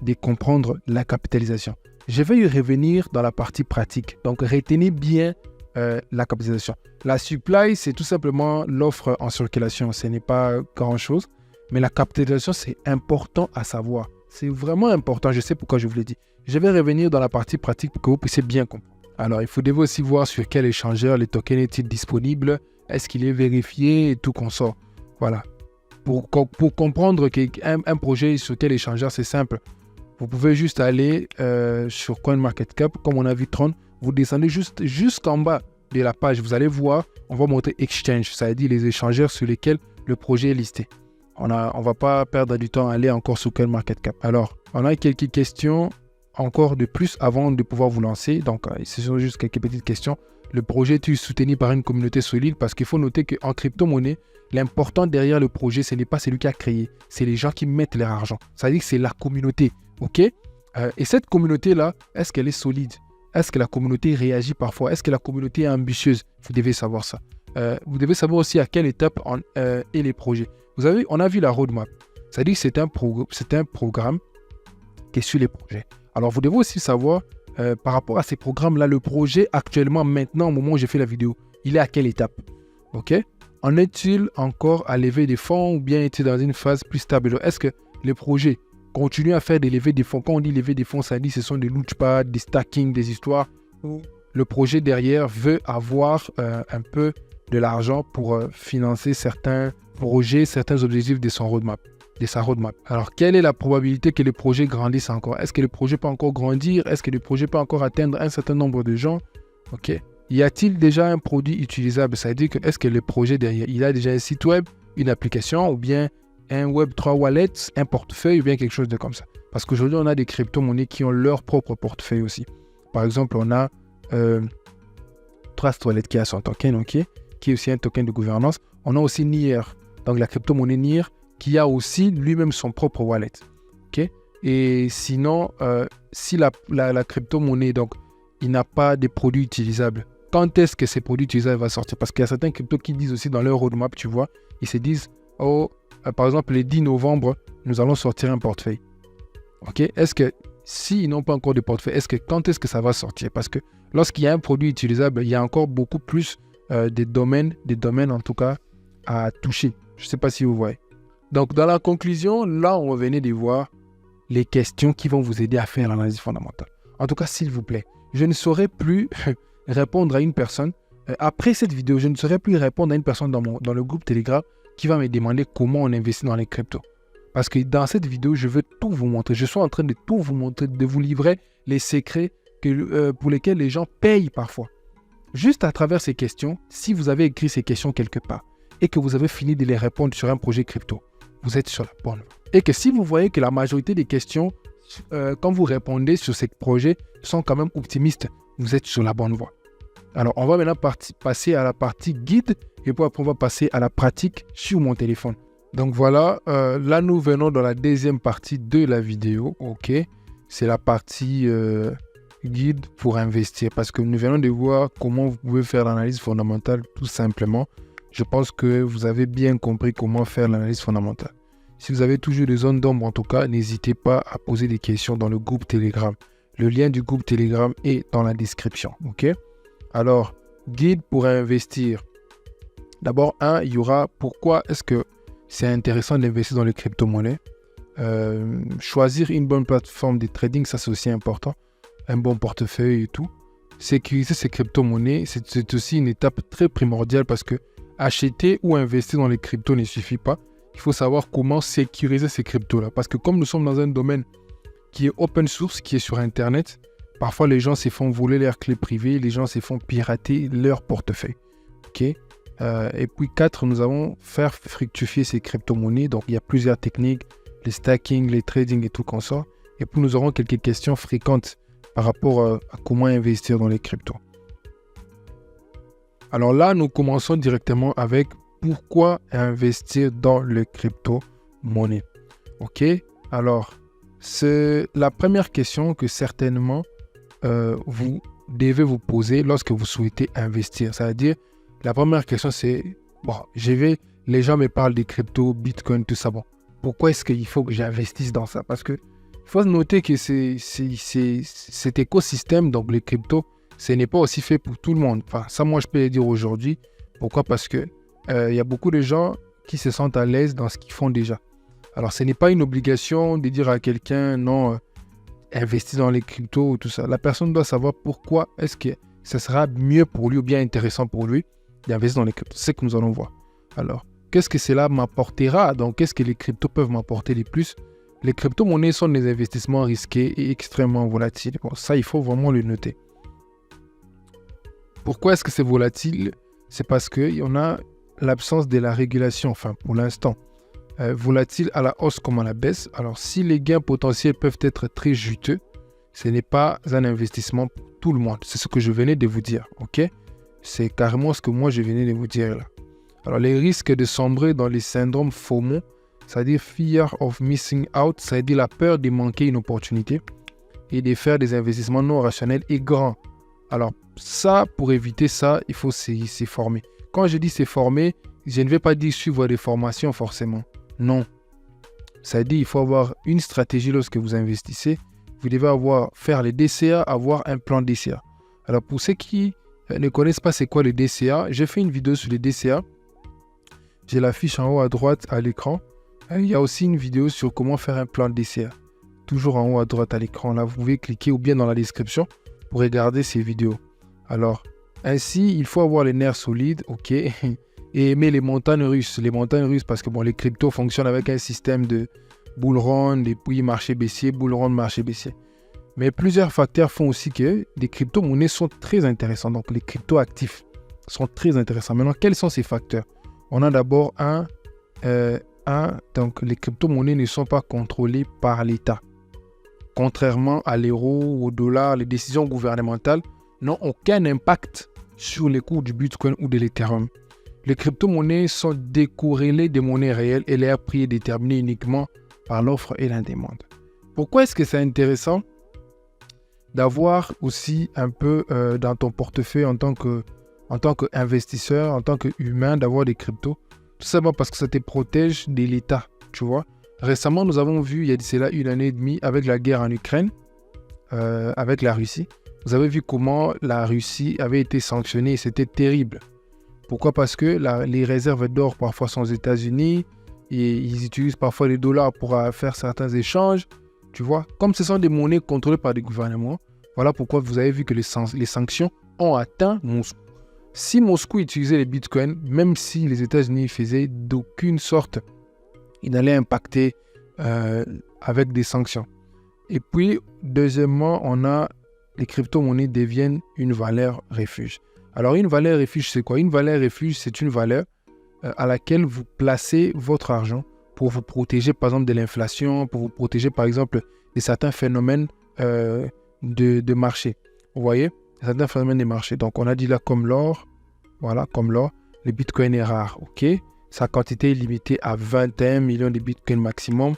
de comprendre la capitalisation. Je vais y revenir dans la partie pratique. Donc, retenez bien la capitalisation. La supply, c'est tout simplement l'offre en circulation. Ce n'est pas grand-chose. Mais la capitalisation, c'est important à savoir. C'est vraiment important. Je sais pourquoi je vous l'ai dit. Je vais revenir dans la partie pratique pour que vous puissiez bien comprendre. Alors, il faut aussi voir sur quel échangeur les tokens est-il disponible. est-ce qu'il est vérifié et tout qu'on sort. Voilà. Pour comprendre qu'un projet sur tel échangeur, c'est simple. Vous pouvez juste aller sur CoinMarketCap, comme on a vu Tron, vous descendez jusqu'en bas de la page. Vous allez voir, on va montrer Exchange, ça veut dire les échangeurs sur lesquels le projet est listé. On ne va pas perdre du temps à aller encore sur CoinMarketCap. Alors, on a quelques questions encore de plus avant de pouvoir vous lancer. Donc, ce sont juste quelques petites questions. Le projet est soutenu par une communauté solide parce qu'il faut noter qu'en crypto-monnaie, l'important derrière le projet, ce n'est pas celui qui a créé, c'est les gens qui mettent leur argent. Ça veut dire que c'est la communauté. OK? Et cette communauté-là, est-ce qu'elle est solide? Est-ce que la communauté réagit parfois? Est-ce que la communauté est ambitieuse? Vous devez savoir ça. Vous devez savoir aussi à quelle étape est les projets. Vous avez, on a vu la roadmap. Ça veut dire que c'est un programme qui est sur les projets. Alors, vous devez aussi savoir, par rapport à ces programmes-là, le projet actuellement, maintenant, au moment où j'ai fait la vidéo, il est à quelle étape? OK? En est-il encore à lever des fonds ou bien est-il dans une phase plus stable? Est-ce que les projets continuent à faire des levées des fonds? Quand on dit lever des fonds, ça dit que ce sont des launchpads, des stacking, des histoires où le projet derrière veut avoir un peu de l'argent pour financer certains projets, certains objectifs de sa roadmap. Alors, quelle est la probabilité que le projet grandisse encore? Est-ce que le projet peut encore grandir? Est-ce que le projet peut encore atteindre un certain nombre de gens? OK. Y a-t-il déjà un produit utilisable? Ça veut dire que est-ce que le projet derrière, il a déjà un site web, une application ou bien un Web3 wallet, un portefeuille ou bien quelque chose de comme ça? Parce qu'aujourd'hui, on a des crypto-monnaies qui ont leur propre portefeuille aussi. Par exemple, on a Trust Wallet qui a son token, OK, qui est aussi un token de gouvernance. On a aussi Near, donc la crypto-monnaie Near, qui a aussi lui-même son propre wallet. OK? Et sinon, si la crypto-monnaie, donc, il n'a pas de produits utilisables, quand est-ce que ces produits utilisables vont sortir? Parce qu'il y a certains cryptos qui disent aussi dans leur roadmap, tu vois, ils se disent, par exemple, le 10 novembre, nous allons sortir un portefeuille. OK? Est-ce que, s'ils n'ont pas encore de portefeuille, quand est-ce que ça va sortir? Parce que lorsqu'il y a un produit utilisable, il y a encore beaucoup plus des domaines en tout cas, à toucher. Je ne sais pas si vous voyez. Donc, dans la conclusion, là, on venait de voir les questions qui vont vous aider à faire l'analyse fondamentale. En tout cas, s'il vous plaît, je ne saurais plus répondre à une personne. Après cette vidéo, je ne saurais plus répondre à une personne dans le groupe Telegram qui va me demander comment on investit dans les cryptos. Parce que dans cette vidéo, je veux tout vous montrer. Je suis en train de tout vous montrer, de vous livrer les secrets pour lesquels les gens payent parfois. Juste à travers ces questions, si vous avez écrit ces questions quelque part et que vous avez fini de les répondre sur un projet crypto, vous êtes sur la bonne voie. Et que si vous voyez que la majorité des questions, quand vous répondez sur ces projets, sont quand même optimistes, vous êtes sur la bonne voie. Alors, on va maintenant passer à la partie guide et puis après, on va passer à la pratique sur mon téléphone. Donc voilà, là, nous venons dans la deuxième partie de la vidéo. OK, c'est la partie guide pour investir parce que nous venons de voir comment vous pouvez faire l'analyse fondamentale tout simplement. Je pense que vous avez bien compris comment faire l'analyse fondamentale. Si vous avez toujours des zones d'ombre, en tout cas, n'hésitez pas à poser des questions dans le groupe Telegram. Le lien du groupe Telegram est dans la description. OK? Alors, guide pour investir. D'abord, il y aura pourquoi est-ce que c'est intéressant d'investir dans les crypto-monnaies. Choisir une bonne plateforme de trading, ça c'est aussi important. Un bon portefeuille et tout. Sécuriser ces crypto-monnaies, c'est aussi une étape très primordiale parce que acheter ou investir dans les cryptos ne suffit pas. Il faut savoir comment sécuriser ces cryptos-là. Parce que comme nous sommes dans un domaine qui est open source, qui est sur Internet, parfois les gens se font voler leurs clés privées, les gens se font pirater leur portefeuille. OK? Et puis 4, nous allons faire fructifier ces crypto-monnaies. Donc il y a plusieurs techniques, les stacking, les trading et tout comme ça. Et puis nous aurons quelques questions fréquentes par rapport à comment investir dans les cryptos. Alors là, nous commençons directement avec pourquoi investir dans le crypto-monnaie. OK? Alors, c'est la première question que certainement vous devez vous poser lorsque vous souhaitez investir. C'est-à-dire, la première question c'est, bon, les gens me parlent des cryptos, Bitcoin, tout ça. Bon, pourquoi est-ce qu'il faut que j'investisse dans ça? Parce que il faut noter que cet écosystème, donc les cryptos, ce n'est pas aussi fait pour tout le monde. Enfin, ça, moi, je peux le dire aujourd'hui. Pourquoi? Parce que y a beaucoup de gens qui se sentent à l'aise dans ce qu'ils font déjà. Alors, ce n'est pas une obligation de dire à quelqu'un, non, investis dans les cryptos ou tout ça. La personne doit savoir pourquoi est-ce que ce sera mieux pour lui ou bien intéressant pour lui d'investir dans les cryptos. C'est ce que nous allons voir. Alors, qu'est-ce que cela m'apportera? Donc, qu'est-ce que les cryptos peuvent m'apporter de plus? Les crypto-monnaies sont des investissements risqués et extrêmement volatiles. Bon, ça, il faut vraiment le noter. Pourquoi est-ce que c'est volatile? C'est parce qu'il y en a l'absence de la régulation, enfin, pour l'instant. Volatile à la hausse comme à la baisse. Alors, si les gains potentiels peuvent être très juteux, ce n'est pas un investissement pour tout le monde. C'est ce que je venais de vous dire, ok? C'est carrément ce que moi, je venais de vous dire là. Alors, les risques de sombrer dans les syndromes FOMO, c'est-à-dire Fear of Missing Out, c'est-à-dire la peur de manquer une opportunité et de faire des investissements non rationnels est grand. Alors, ça, pour éviter ça, il faut s'y former. Quand je dis s'y former, je ne vais pas dire suivre des formations forcément. Non. C'est-à-dire il faut avoir une stratégie lorsque vous investissez. Vous devez faire les DCA, avoir un plan DCA. Alors, pour ceux qui ne connaissent pas c'est quoi les DCA, j'ai fait une vidéo sur les DCA. J'ai l'affiche en haut à droite à l'écran. Il y a aussi une vidéo sur comment faire un plan DCA. Toujours en haut à droite à l'écran. Là, vous pouvez cliquer ou bien dans la description pour regarder ces vidéos. Alors, ainsi, il faut avoir les nerfs solides, ok, et aimer les montagnes russes. Les montagnes russes parce que bon, les cryptos fonctionnent avec un système de bull run, et puis marché baissier, bull run, marché baissier. Mais plusieurs facteurs font aussi que les crypto-monnaies sont très intéressants. Donc, les crypto-actifs sont très intéressants. Maintenant, quels sont ces facteurs? On a d'abord donc les crypto-monnaies ne sont pas contrôlées par l'État. Contrairement à l'euro ou au dollar, les décisions gouvernementales n'ont aucun impact sur les cours du Bitcoin ou de l'Ethereum. Les crypto-monnaies sont décorrélées des monnaies réelles et leur prix est déterminé uniquement par l'offre et la demande. Pourquoi est-ce que c'est intéressant d'avoir aussi un peu dans ton portefeuille en tant qu'investisseur, en tant qu'humain, d'avoir des cryptos? Tout simplement parce que ça te protège de l'État, tu vois. Récemment, nous avons vu, il y a d'ici là 1 année et demie, avec la guerre en Ukraine, avec la Russie, vous avez vu comment la Russie avait été sanctionnée et c'était terrible. Pourquoi? Parce que les réserves d'or parfois sont aux États-Unis et ils utilisent parfois les dollars pour faire certains échanges, tu vois. Comme ce sont des monnaies contrôlées par des gouvernements, voilà pourquoi vous avez vu que les sanctions ont atteint Moscou. Si Moscou utilisait les bitcoins, même si les États-Unis faisaient d'aucune sorte, il allait impacter avec des sanctions. Et puis, deuxièmement, on a les crypto-monnaies deviennent une valeur refuge. Alors, une valeur refuge, c'est quoi? Une valeur refuge, c'est une valeur à laquelle vous placez votre argent pour vous protéger, par exemple, de l'inflation, pour vous protéger, par exemple, de certains phénomènes de marché. Vous voyez? Certains phénomènes de marché. Donc, on a dit là, comme l'or, voilà, comme l'or, le bitcoin est rare, ok? Sa quantité est limitée à 21 millions de bitcoins maximum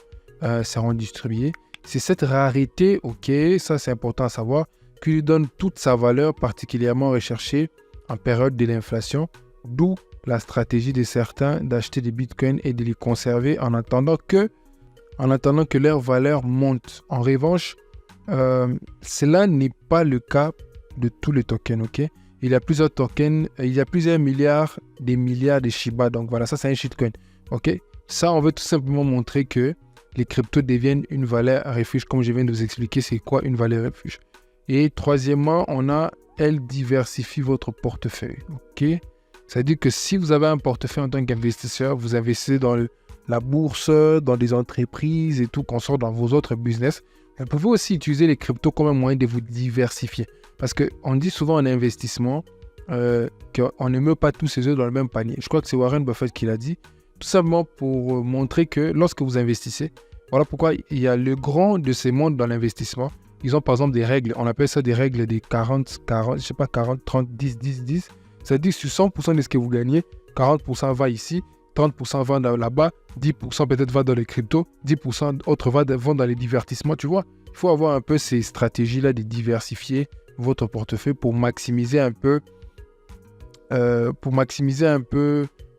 seront distribués. C'est cette rareté, ok, ça c'est important à savoir, qui lui donne toute sa valeur particulièrement recherchée en période de l'inflation, d'où la stratégie de certains d'acheter des bitcoins et de les conserver en attendant que leur valeur monte. En revanche, cela n'est pas le cas de tous les tokens, ok? Il y a plusieurs tokens, il y a plusieurs milliards de Shiba, donc voilà, ça c'est un shitcoin, ok? Ça, on veut tout simplement montrer que les cryptos deviennent une valeur refuge, comme je viens de vous expliquer, c'est quoi une valeur refuge. Et troisièmement, elle diversifie votre portefeuille, ok? C'est-à-dire que si vous avez un portefeuille en tant qu'investisseur, vous investissez dans la bourse, dans des entreprises et tout, qu'on sort dans vos autres business, vous pouvez aussi utiliser les cryptos comme un moyen de vous diversifier. Parce qu'on dit souvent en investissement qu'on ne met pas tous ses œufs dans le même panier. Je crois que c'est Warren Buffett qui l'a dit. Tout simplement pour montrer que lorsque vous investissez, voilà pourquoi il y a le grand de ces mondes dans l'investissement. Ils ont par exemple des règles, on appelle ça des règles des 40, je sais pas, 40, 30, 10, 10, 10. C'est-à-dire sur 100% de ce que vous gagnez, 40% va ici, 30% va là-bas, 10% peut-être va dans les cryptos, 10% autres vont dans les divertissements, tu vois. Il faut avoir un peu ces stratégies-là de diversifier votre portefeuille pour maximiser un peu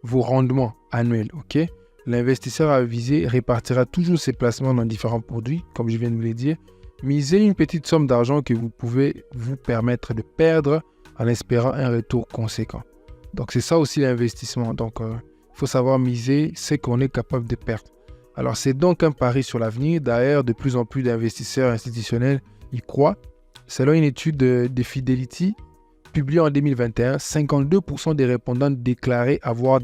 vos rendements annuels, ok? L'investisseur avisé répartira toujours ses placements dans différents produits, comme je viens de vous le dire. Misez une petite somme d'argent que vous pouvez vous permettre de perdre en espérant un retour conséquent. Donc, c'est ça aussi l'investissement. Donc, il faut savoir miser ce qu'on est capable de perdre. Alors, c'est donc un pari sur l'avenir. D'ailleurs, de plus en plus d'investisseurs institutionnels y croient. Selon une étude de Fidelity, publié en 2021, 52% des répondants déclaraient avoir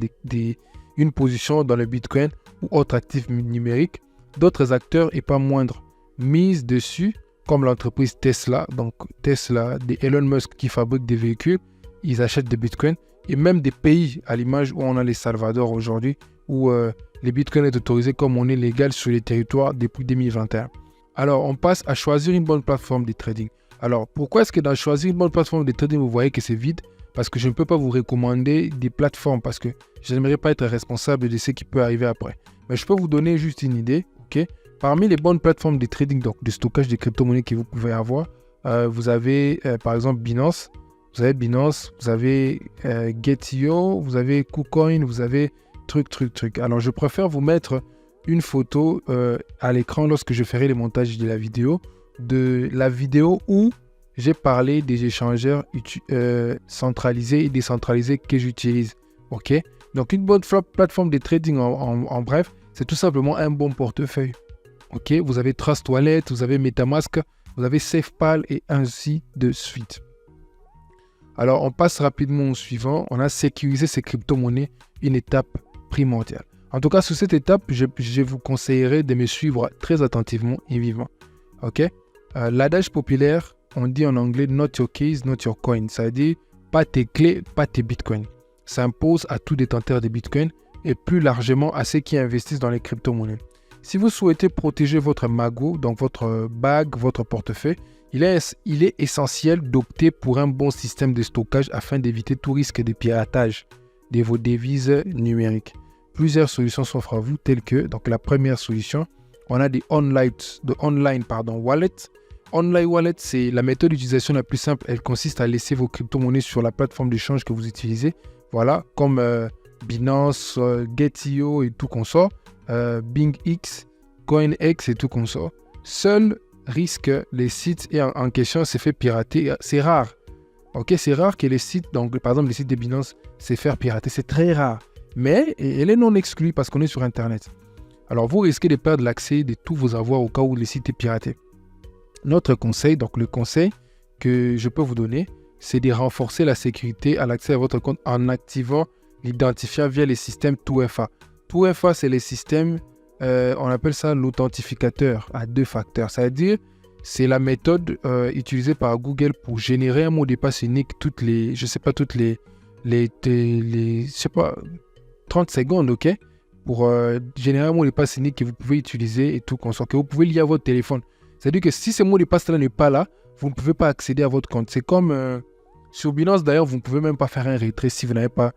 une position dans le Bitcoin ou autres actifs numériques. D'autres acteurs, et pas moindres, misent dessus, comme l'entreprise Tesla, donc Tesla, des Elon Musk qui fabriquent des véhicules, ils achètent des Bitcoins, et même des pays à l'image où on a les Salvador aujourd'hui, où les Bitcoins est autorisé comme monnaie légale sur les territoires depuis 2021. Alors, on passe à choisir une bonne plateforme de trading. Alors, pourquoi est-ce que dans choisir une bonne plateforme de trading, vous voyez que c'est vide? Parce que je ne peux pas vous recommander des plateformes parce que je n'aimerais pas être responsable de ce qui peut arriver après. Mais je peux vous donner juste une idée. ok Parmi les bonnes plateformes de trading, donc de stockage de crypto-monnaies que vous pouvez avoir, vous avez par exemple Binance. Vous avez Get.io, vous avez KuCoin, vous avez truc. Alors, je préfère vous mettre une photo à l'écran lorsque je ferai le montage de la vidéo où j'ai parlé des échangeurs centralisés et décentralisés que j'utilise. Ok? Donc, une bonne plateforme de trading en bref, c'est tout simplement un bon portefeuille. Ok? Vous avez Trust Wallet, vous avez MetaMask, vous avez SafePal et ainsi de suite. Alors, on passe rapidement au suivant. On a sécurisé ces crypto-monnaies, une étape primordiale. En tout cas, sur cette étape, je vous conseillerais de me suivre très attentivement et vivement. Ok? L'adage populaire, on dit en anglais « not your keys, not your coin ». Ça veut dire « pas tes clés, pas tes bitcoins ». Ça impose à tout détenteur de bitcoins et plus largement à ceux qui investissent dans les crypto-monnaies. Si vous souhaitez protéger votre magot, donc votre bague, votre portefeuille, il est essentiel d'opter pour un bon système de stockage afin d'éviter tout risque de piratage de vos devises numériques. Plusieurs solutions s'offrent à vous, telles que, donc la première solution, on a des online wallets. Online wallet, c'est la méthode d'utilisation la plus simple. Elle consiste à laisser vos crypto-monnaies sur la plateforme d'échange que vous utilisez. Voilà, comme Binance, Get.io et tout consort, BingX, CoinX et tout consort. Seul risque, les sites en question s'est fait pirater. C'est rare. Ok, c'est rare que les sites, donc par exemple les sites de Binance, s'est fait pirater. C'est très rare. Mais elle est non exclue parce qu'on est sur Internet. Alors vous risquez de perdre l'accès de tous vos avoirs au cas où les sites est piraté. Notre conseil, donc le conseil que je peux vous donner, c'est de renforcer la sécurité à l'accès à votre compte en activant l'identifiant via les systèmes 2FA. 2FA, c'est les systèmes, on appelle ça l'authentificateur à 2 facteurs. C'est-à-dire, c'est la méthode utilisée par Google pour générer un mot de passe unique toutes les 30 secondes, ok? Pour générer un mot de passe unique que vous pouvez utiliser et tout consort, que vous pouvez lier à votre téléphone. C'est-à-dire que si ce mot de passe-là n'est pas là, vous ne pouvez pas accéder à votre compte. C'est comme sur Binance, d'ailleurs, vous ne pouvez même pas faire un retrait si vous n'avez pas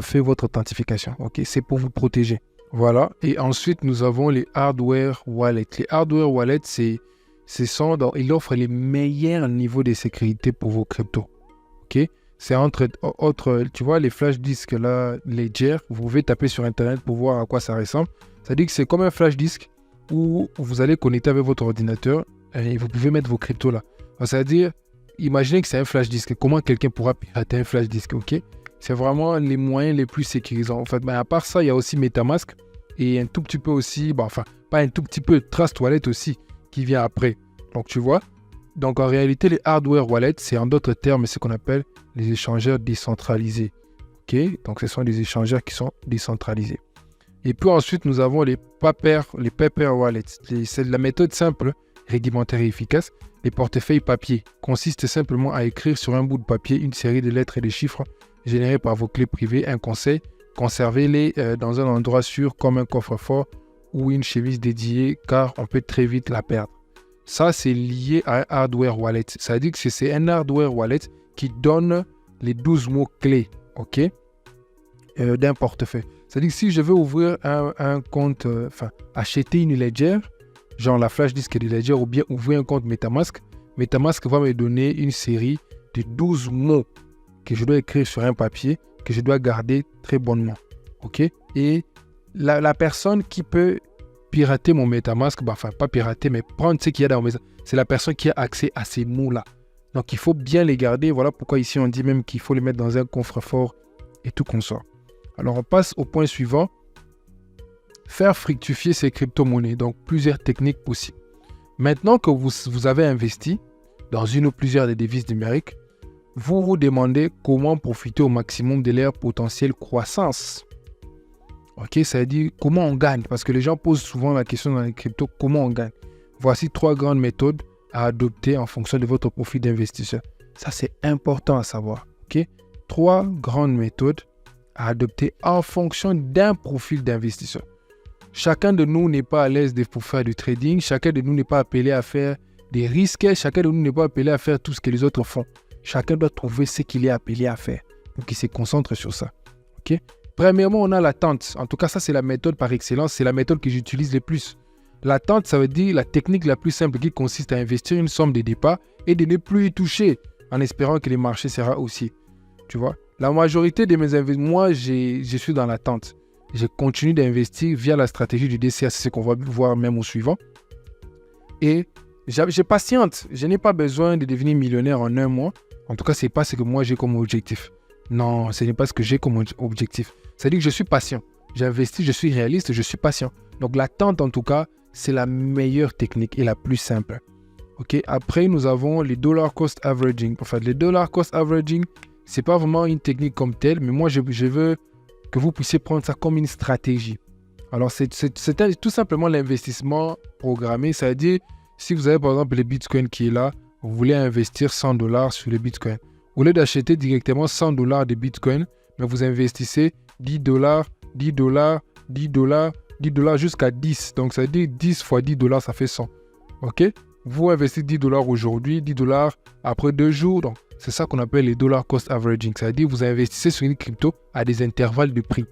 fait votre authentification. Ok, c'est pour vous protéger. Voilà. Et ensuite, nous avons les hardware wallets. Les hardware wallets, ils offrent les meilleurs niveaux de sécurité pour vos cryptos. Ok. C'est entre autres, tu vois, les flash disques là, Ledger, vous pouvez taper sur Internet pour voir à quoi ça ressemble. Ça dit que c'est comme un flash disque où vous allez connecter avec votre ordinateur et vous pouvez mettre vos cryptos là. C'est-à-dire, imaginez que c'est un flash disque. Comment quelqu'un pourra pirater un flash disque, ok? C'est vraiment les moyens les plus sécurisants. En fait, mais à part ça, il y a aussi MetaMask et un tout petit peu aussi, pas un tout petit peu, Trust Wallet aussi qui vient après. Donc, tu vois. Donc, en réalité, les hardware wallets, c'est en d'autres termes ce qu'on appelle les échangeurs décentralisés. Ok? Donc, ce sont des échangeurs qui sont décentralisés. Et puis ensuite, nous avons les paper wallets. C'est la méthode simple, rudimentaire et efficace. Les portefeuilles papier consistent simplement à écrire sur un bout de papier une série de lettres et de chiffres générés par vos clés privées. Un conseil, conservez-les dans un endroit sûr comme un coffre-fort ou une chemise dédiée car on peut très vite la perdre. Ça, c'est lié à un hardware wallet. Ça veut dire que c'est un hardware wallet qui donne les 12 mots clés, ok, d'un portefeuille. C'est-à-dire que si je veux ouvrir un compte, acheter une Ledger, genre la flash disk de Ledger, ou bien ouvrir un compte MetaMask, MetaMask va me donner une série de 12 mots que je dois écrire sur un papier, que je dois garder très bonnement. Ok? Et la personne qui peut pirater mon MetaMask, pas pirater, mais prendre ce qu'il y a dans mon MetaMask, c'est la personne qui a accès à ces mots-là. Donc, il faut bien les garder. Voilà pourquoi ici, on dit même qu'il faut les mettre dans un coffre-fort et tout consort. Alors, on passe au point suivant. Faire fructifier ces crypto-monnaies. Donc, plusieurs techniques possibles. Maintenant que vous avez investi dans une ou plusieurs des devises numériques, vous vous demandez comment profiter au maximum de leur potentielle croissance. Ok, ça veut dire comment on gagne. Parce que les gens posent souvent la question dans les cryptos, comment on gagne. Voici 3 grandes méthodes à adopter en fonction de votre profil d'investisseur. Ça, c'est important à savoir. Ok, 3 grandes méthodes à adopter en fonction d'un profil d'investisseur. Chacun de nous n'est pas à l'aise pour faire du trading. Chacun de nous n'est pas appelé à faire des risques. Chacun de nous n'est pas appelé à faire tout ce que les autres font. Chacun doit trouver ce qu'il est appelé à faire pour qu'il se concentre sur ça. Ok? Premièrement, on a l'attente. En tout cas, ça, c'est la méthode par excellence. C'est la méthode que j'utilise le plus. L'attente, ça veut dire la technique la plus simple qui consiste à investir une somme de départ et de ne plus y toucher en espérant que les marchés seront haussiers. Tu vois? La majorité de mes investissements, moi, je suis dans l'attente. Je continue d'investir via la stratégie du DCA. C'est ce qu'on va voir même au suivant. Et je patiente. Je n'ai pas besoin de devenir millionnaire en un mois. En tout cas, ce n'est pas ce que moi j'ai comme objectif. Non, ce n'est pas ce que j'ai comme objectif. C'est-à-dire que je suis patient. J'investis, je suis réaliste, je suis patient. Donc l'attente, en tout cas, c'est la meilleure technique et la plus simple. Ok. Après, nous avons les dollar cost averaging. Enfin, les dollar cost averaging, ce n'est pas vraiment une technique comme telle, mais moi, je veux que vous puissiez prendre ça comme une stratégie. Alors, c'est tout simplement l'investissement programmé. C'est-à-dire, si vous avez par exemple le Bitcoin qui est là, vous voulez investir $100 sur le Bitcoin. Au lieu d'acheter directement $100 de Bitcoin, mais vous investissez $10, $10, $10, $10 jusqu'à 10. Donc, ça veut dire 10 fois $10, ça fait 100. OK? Vous investissez $10 aujourd'hui, $10 après 2 jours. Donc, c'est ça qu'on appelle les dollar cost averaging. C'est-à-dire vous investissez sur une crypto à des intervalles de prix.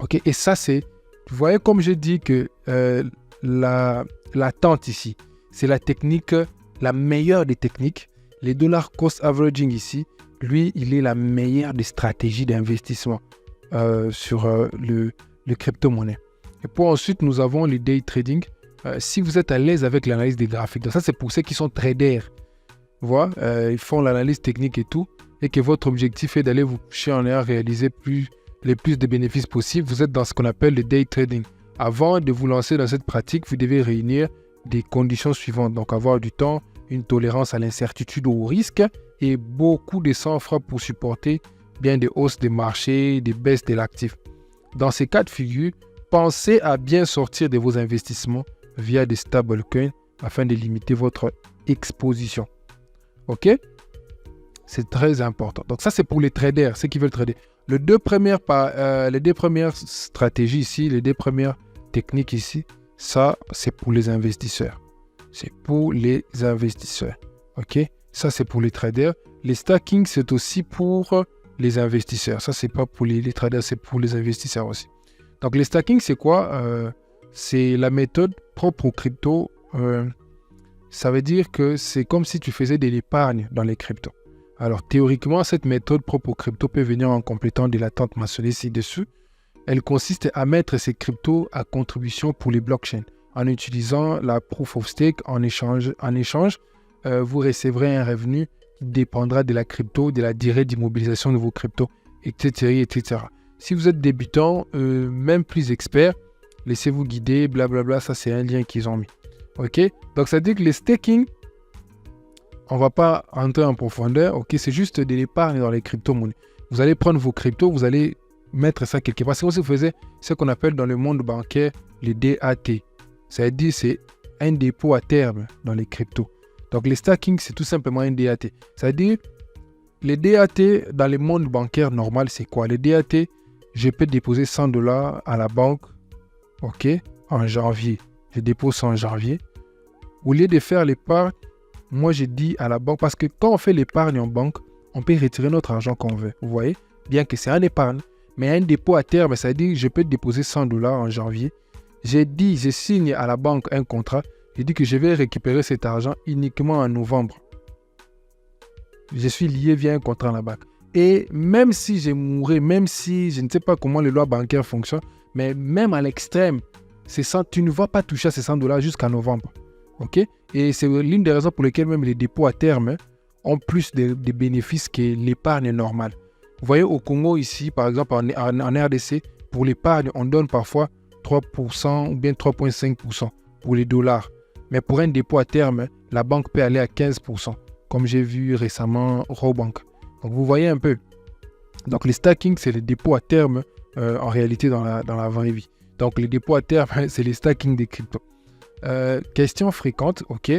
OK? Et ça, c'est... Vous voyez, comme je dis que l'attente ici, c'est la technique, la meilleure des techniques. Les dollar cost averaging ici, lui, il est la meilleure des stratégies d'investissement sur le crypto-monnaie. Et pour ensuite, nous avons le day trading. Si vous êtes à l'aise avec l'analyse des graphiques, donc ça, c'est pour ceux qui sont traders. Vous voyez, ils font l'analyse technique et tout, et que votre objectif est d'aller vous coucher en ayant réalisé les plus de bénéfices possibles. Vous êtes dans ce qu'on appelle le day trading. Avant de vous lancer dans cette pratique, vous devez réunir des conditions suivantes. Donc, avoir du temps, une tolérance à l'incertitude ou au risque et beaucoup de sang-froid pour supporter bien des hausses des marchés, des baisses de l'actif. Dans ces cas de figure, pensez à bien sortir de vos investissements via des stablecoins afin de limiter votre exposition. OK? C'est très important. Donc, ça, c'est pour les traders, ceux qui veulent trader. Les deux premières stratégies ici, les deux premières techniques ici, ça, c'est pour les investisseurs. C'est pour les investisseurs. OK? Ça, c'est pour les traders. Les stacking, c'est aussi pour les investisseurs. Ça, c'est pas pour les traders, c'est pour les investisseurs aussi. Donc, les stacking, c'est quoi? C'est la méthode propre aux cryptos. Ça veut dire que c'est comme si tu faisais de l'épargne dans les cryptos. Alors, théoriquement, cette méthode propre aux cryptos peut venir en complétant de l'attente mentionnée ci-dessus. Elle consiste à mettre ces cryptos à contribution pour les blockchains. En utilisant la proof of stake, en échange, vous recevrez un revenu qui dépendra de la crypto, de la durée d'immobilisation de vos cryptos, etc., etc. Si vous êtes débutant, même plus expert, laissez-vous guider, blablabla, ça c'est un lien qu'ils ont mis. OK? Donc ça dit que les staking, on ne va pas entrer en profondeur, OK? C'est juste de l'épargne dans les crypto-monnaies. Vous allez prendre vos cryptos, vous allez mettre ça quelque part. C'est comme si vous faisiez ce qu'on appelle dans le monde bancaire les DAT. Ça veut dire c'est un dépôt à terme dans les cryptos. Donc les stacking, c'est tout simplement un DAT. Ça veut dire les DAT dans le monde bancaire normal, c'est quoi? Les DAT, je peux déposer $100 à la banque, OK, en janvier. Je dépose ça en janvier. Au lieu de faire l'épargne, moi je dis à la banque, parce que quand on fait l'épargne en banque, on peut retirer notre argent qu'on veut. Vous voyez? Bien que c'est un épargne. Mais un dépôt à terme, ça veut dire que je peux déposer $100 en janvier. Je signe à la banque un contrat. Je dis que je vais récupérer cet argent uniquement en novembre. Je suis lié via un contrat à la banque. Et même si je mourrais, même si je ne sais pas comment les lois bancaires fonctionnent, mais même à l'extrême, tu ne vas pas toucher à ces $100 jusqu'à novembre. OK? Et c'est l'une des raisons pour lesquelles même les dépôts à terme ont plus de bénéfices que l'épargne normale. Vous voyez, au Congo, ici, par exemple, en RDC, pour l'épargne, on donne parfois 3% ou bien 3,5% pour les dollars. Mais pour un dépôt à terme, la banque peut aller à 15%. comme j'ai vu récemment Robank. Donc, vous voyez un peu. Donc, les stacking, c'est les dépôts à terme en réalité dans la vraie vie. Donc, les dépôts à terme, c'est les stacking des cryptos. Question fréquente, ok.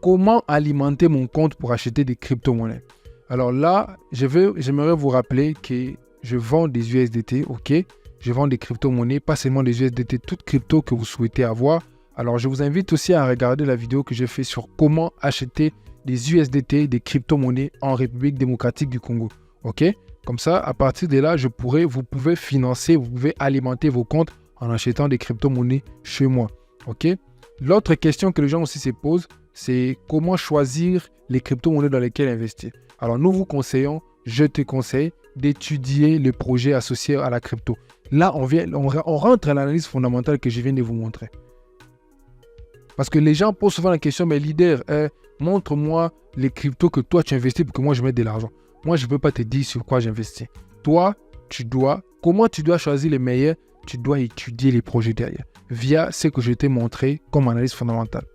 Comment alimenter mon compte pour acheter des crypto-monnaies? Alors là, j'aimerais vous rappeler que je vends des USDT, ok. Je vends des crypto-monnaies, pas seulement des USDT, toutes cryptos que vous souhaitez avoir. Alors, je vous invite aussi à regarder la vidéo que j'ai fait sur comment acheter des USDT, des crypto-monnaies en République démocratique du Congo, ok. Comme ça, à partir de là, vous pouvez financer, vous pouvez alimenter vos comptes en achetant des crypto-monnaies chez moi, ok. L'autre question que les gens aussi se posent, c'est comment choisir les crypto-monnaies dans lesquelles investir. Alors, nous vous conseillons, je te conseille d'étudier le projet associé à la crypto. Là, on rentre à l'analyse fondamentale que je viens de vous montrer. Parce que les gens posent souvent la question, mais leader, montre-moi les cryptos que toi tu investis pour que moi je mette de l'argent. Moi, je ne peux pas te dire sur quoi j'investis. Toi, comment tu dois choisir les meilleurs? Tu dois étudier les projets derrière, via ce que je t'ai montré comme analyse fondamentale.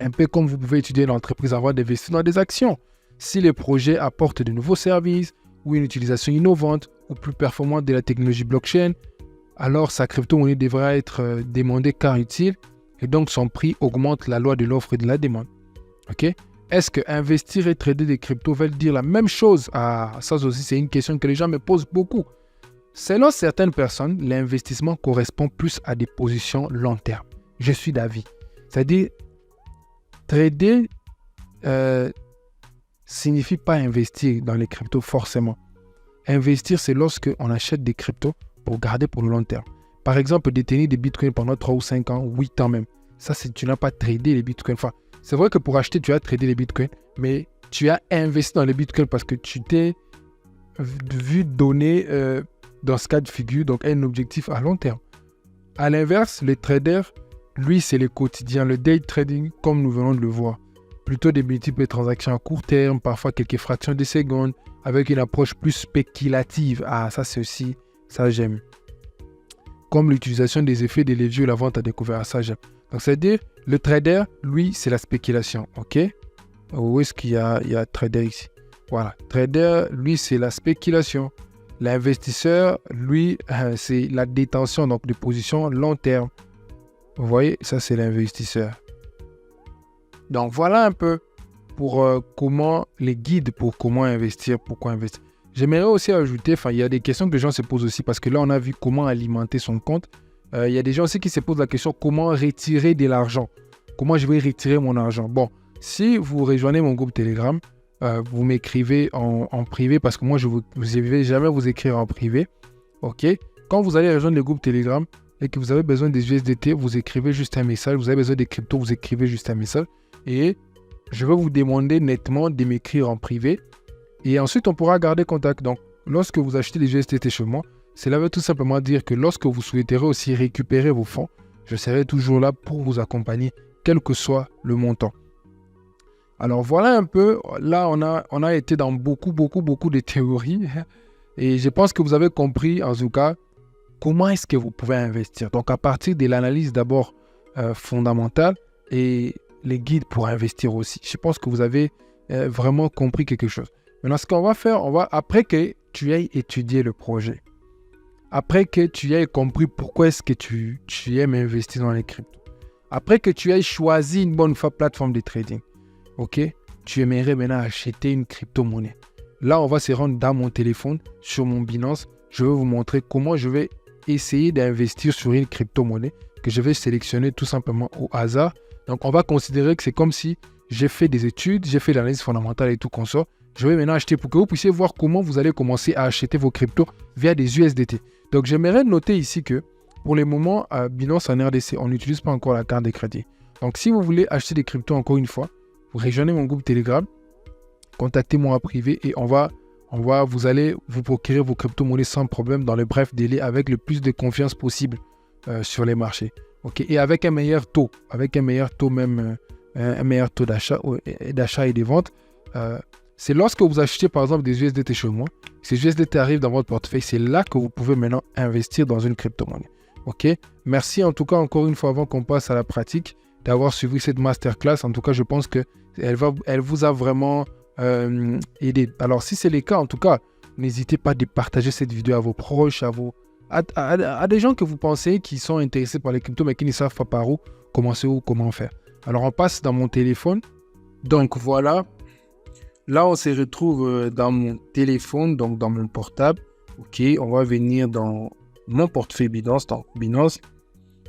Un peu comme vous pouvez étudier l'entreprise avant d'investir dans des actions. Si les projets apportent de nouveaux services ou une utilisation innovante ou plus performante de la technologie blockchain, alors sa crypto-monnaie devra être demandée car utile et donc son prix augmente la loi de l'offre et de la demande. Ok? Est-ce que investir et trader des cryptos veulent dire la même chose? Ah, ça aussi, c'est une question que les gens me posent beaucoup. Selon certaines personnes, l'investissement correspond plus à des positions long terme. Je suis d'avis. C'est-à-dire, trader signifie pas investir dans les cryptos forcément. Investir, c'est lorsque on achète des cryptos pour garder pour le long terme. Par exemple, détenir des bitcoins pendant 3 ou 5 ans, 8 ans même. Ça, tu n'as pas tradé les bitcoins. Enfin, c'est vrai que pour acheter, tu as tradé les bitcoins, mais tu as investi dans les bitcoins parce que tu t'es vu donner, dans ce cas de figure, donc un objectif à long terme. À l'inverse, le trader, lui, c'est le quotidien, le day trading, comme nous venons de le voir. Plutôt des multiples transactions à court terme, parfois quelques fractions de secondes, avec une approche plus spéculative. Ah, ça c'est aussi, ça j'aime. Comme l'utilisation des effets de levier ou la vente à découvert. Ah, ça j'aime. Donc c'est-à-dire, le trader, lui, c'est la spéculation. Ok? Où est-ce qu'il y a trader ici? Voilà. Trader, lui, c'est la spéculation. L'investisseur, lui, c'est la détention donc de positions long terme. Vous voyez, ça c'est l'investisseur. Donc voilà un peu pour comment les guides pour comment investir, pourquoi investir. J'aimerais aussi ajouter, il y a des questions que les gens se posent aussi parce que là on a vu comment alimenter son compte. Il y a des gens aussi qui se posent la question comment retirer de l'argent. Comment je vais retirer mon argent. Bon, si vous rejoignez mon groupe Telegram, vous m'écrivez en privé parce que moi je ne vais jamais vous écrire en privé. Ok. Quand vous allez rejoindre le groupe Telegram et que vous avez besoin des USDT, vous écrivez juste un message. Vous avez besoin des cryptos, vous écrivez juste un message. Et je vais vous demander nettement de m'écrire en privé. Et ensuite, on pourra garder contact. Donc, lorsque vous achetez des USDT chez moi, cela veut tout simplement dire que lorsque vous souhaiterez aussi récupérer vos fonds, je serai toujours là pour vous accompagner, quel que soit le montant. Alors, voilà un peu. Là, on a été dans beaucoup de théories. Et je pense que vous avez compris, en tout cas, comment est-ce que vous pouvez investir. Donc, à partir de l'analyse d'abord fondamentale et les guides pour investir aussi. Je pense que vous avez vraiment compris quelque chose. Maintenant, ce qu'on va faire, après que tu aies étudié le projet, après que tu aies compris pourquoi est-ce que tu aimes investir dans les cryptos, après que tu aies choisi une bonne plateforme de trading, ok, tu aimerais maintenant acheter une crypto-monnaie. Là, on va se rendre dans mon téléphone, sur mon Binance. Je vais vous montrer comment je vais essayer d'investir sur une crypto-monnaie que je vais sélectionner tout simplement au hasard. Donc, on va considérer que c'est comme si j'ai fait des études, j'ai fait l'analyse fondamentale et tout qu'on sort. Je vais maintenant acheter pour que vous puissiez voir comment vous allez commencer à acheter vos cryptos via des USDT. Donc, j'aimerais noter ici que pour le moment, à Binance en RDC, on n'utilise pas encore la carte de crédit. Donc, si vous voulez acheter des cryptos encore une fois, vous rejoignez mon groupe Telegram, contactez-moi en privé et vous allez vous procurer vos crypto-monnaies sans problème dans le bref délai avec le plus de confiance possible sur les marchés. Okay. Et avec un meilleur taux, même, un meilleur taux d'achat et de vente. C'est lorsque vous achetez par exemple des USDT chez moi, ces USDT arrivent dans votre portefeuille, c'est là que vous pouvez maintenant investir dans une crypto-monnaie. Ok. Merci en tout cas encore une fois avant qu'on passe à la pratique. d'avoir suivi cette masterclass. En tout cas, je pense qu'elle vous a vraiment aidé. Alors, si c'est le cas, en tout cas, n'hésitez pas à partager cette vidéo à vos proches, à des gens que vous pensez qui sont intéressés par les cryptos, mais qui ne savent pas par où commencer ou comment faire. Alors, on passe dans mon téléphone. Donc, voilà. Là, on se retrouve dans mon téléphone, donc dans mon portable. OK, on va venir dans mon portefeuille Binance, donc Binance.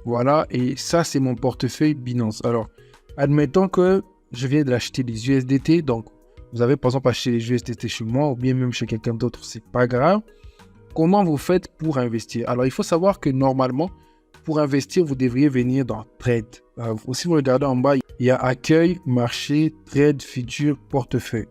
Voilà, et ça, c'est mon portefeuille Binance. Alors, admettons que je viens d'acheter des USDT. Donc, vous avez par exemple acheté des USDT chez moi ou bien même chez quelqu'un d'autre, c'est pas grave. Comment vous faites pour investir? Alors, il faut savoir que normalement, pour investir, vous devriez venir dans Trade. Si vous regardez en bas, il y a Accueil, Marché, Trade, Futur, Portefeuille.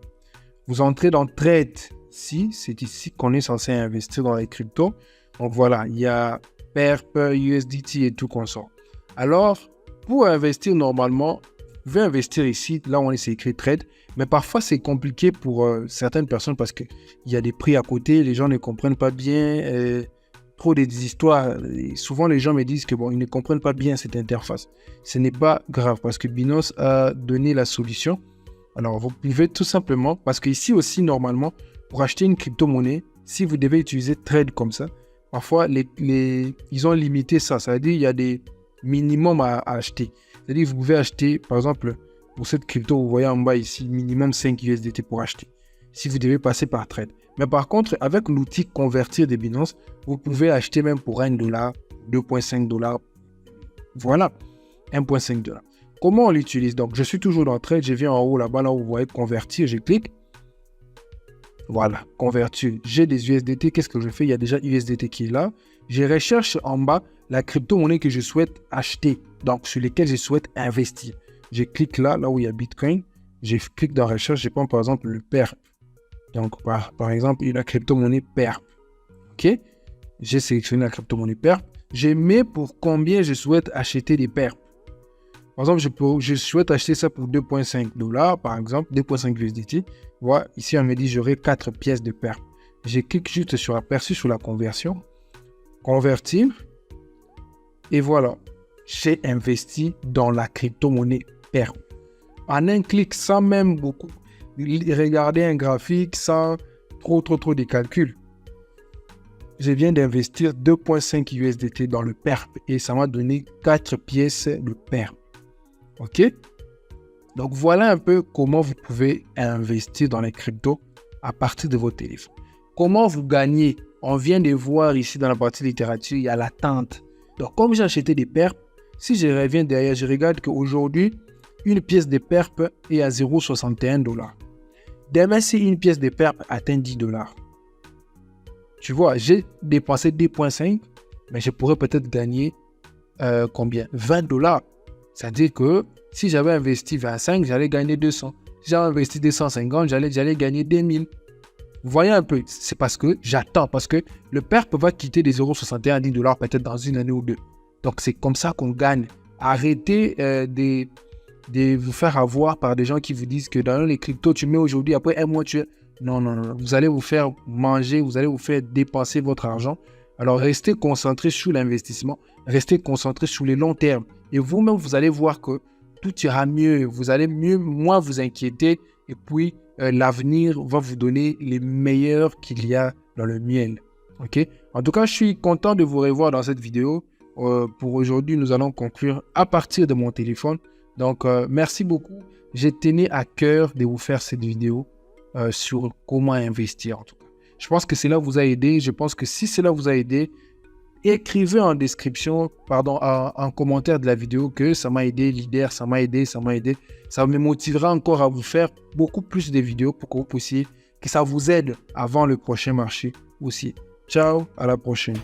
Vous entrez dans Trade. Si, c'est ici qu'on est censé investir dans les cryptos. Donc voilà, il y a PERP, USDT et tout consort. Alors, pour investir normalement, vous pouvez investir ici. Là, c'est écrit Trade. Mais parfois, c'est compliqué pour certaines personnes parce qu'il y a des prix à côté. Les gens ne comprennent pas bien. Trop des histoires. Et souvent, les gens me disent que ils ne comprennent pas bien cette interface. Ce n'est pas grave parce que Binance a donné la solution. Alors, vous pouvez tout simplement, parce qu'ici aussi, normalement, pour acheter une crypto-monnaie, si vous devez utiliser Trade comme ça, parfois, ils ont limité ça. Ça veut dire qu'il y a des minimums à acheter. C'est-à-dire que vous pouvez acheter, par exemple, pour cette crypto, vous voyez en bas ici, minimum 5 USDT pour acheter. Si vous devez passer par Trade. Mais par contre, avec l'outil Convertir de Binance, vous pouvez acheter même pour $1, 2,5 $. Voilà, 1,5 $. Comment on l'utilise? Donc, je suis toujours dans Trade. Je viens en haut là-bas, là où vous voyez Convertir. Je clique. Voilà, Convertir. J'ai des USDT. Qu'est-ce que je fais? Il y a déjà USDT qui est là. Je recherche en bas la crypto-monnaie que je souhaite acheter. Donc, sur lesquelles je souhaite investir. Je clique là où il y a Bitcoin. Je clique dans Recherche. Je prends par exemple le PERP. Donc, par exemple, la crypto-monnaie PERP. OK? J'ai sélectionné la crypto-monnaie PERP. Je mets pour combien je souhaite acheter des PERP. Par exemple, je souhaite acheter ça pour 2,5 $, par exemple, 2,5 USDT. Voilà, ici, on me dit j'aurai 4 pièces de PERP. Je clique juste sur Aperçu sur la conversion. Convertir. Et voilà, j'ai investi dans la crypto-monnaie PERP. En un clic, sans même beaucoup regarder un graphique, sans trop de calculs. Je viens d'investir 2,5 USDT dans le PERP et ça m'a donné 4 pièces de PERP. OK? Donc, voilà un peu comment vous pouvez investir dans les cryptos à partir de votre téléphone. Comment vous gagnez? On vient de voir ici dans la partie littérature, il y a l'attente. Donc, comme j'ai acheté des PERP, si je reviens derrière, je regarde qu'aujourd'hui, une pièce de PERP est à 0,61 $. Demain, si une pièce de PERP atteint 10 $, tu vois, j'ai dépensé 2,5, mais je pourrais peut-être gagner combien? 20 $. C'est-à-dire que si j'avais investi 25, j'allais gagner 200. Si j'avais investi 250, j'allais gagner 2000. Vous voyez un peu, c'est parce que j'attends, parce que le PERP va quitter des 0,61 à 10 $ peut-être dans une année ou deux. Donc, c'est comme ça qu'on gagne. Arrêtez de vous faire avoir par des gens qui vous disent que dans les cryptos, tu mets aujourd'hui, après un mois, Non. Vous allez vous faire manger, vous allez vous faire dépenser votre argent. Alors, restez concentré sur l'investissement, restez concentré sur les longs termes. Et vous-même, vous allez voir que tout ira mieux. Vous allez moins vous inquiéter. Et puis, l'avenir va vous donner les meilleurs qu'il y a dans le miel. OK? En tout cas, je suis content de vous revoir dans cette vidéo. Pour aujourd'hui, nous allons conclure à partir de mon téléphone. Donc, merci beaucoup. Je tenais à cœur de vous faire cette vidéo sur comment investir en tout cas. Je pense que cela vous a aidé. Je pense que si cela vous a aidé, écrivez en description, en commentaire de la vidéo que ça m'a aidé, leader, ça m'a aidé. Ça me motivera encore à vous faire beaucoup plus de vidéos pour que vous puissiez, que ça vous aide avant le prochain marché aussi. Ciao, à la prochaine.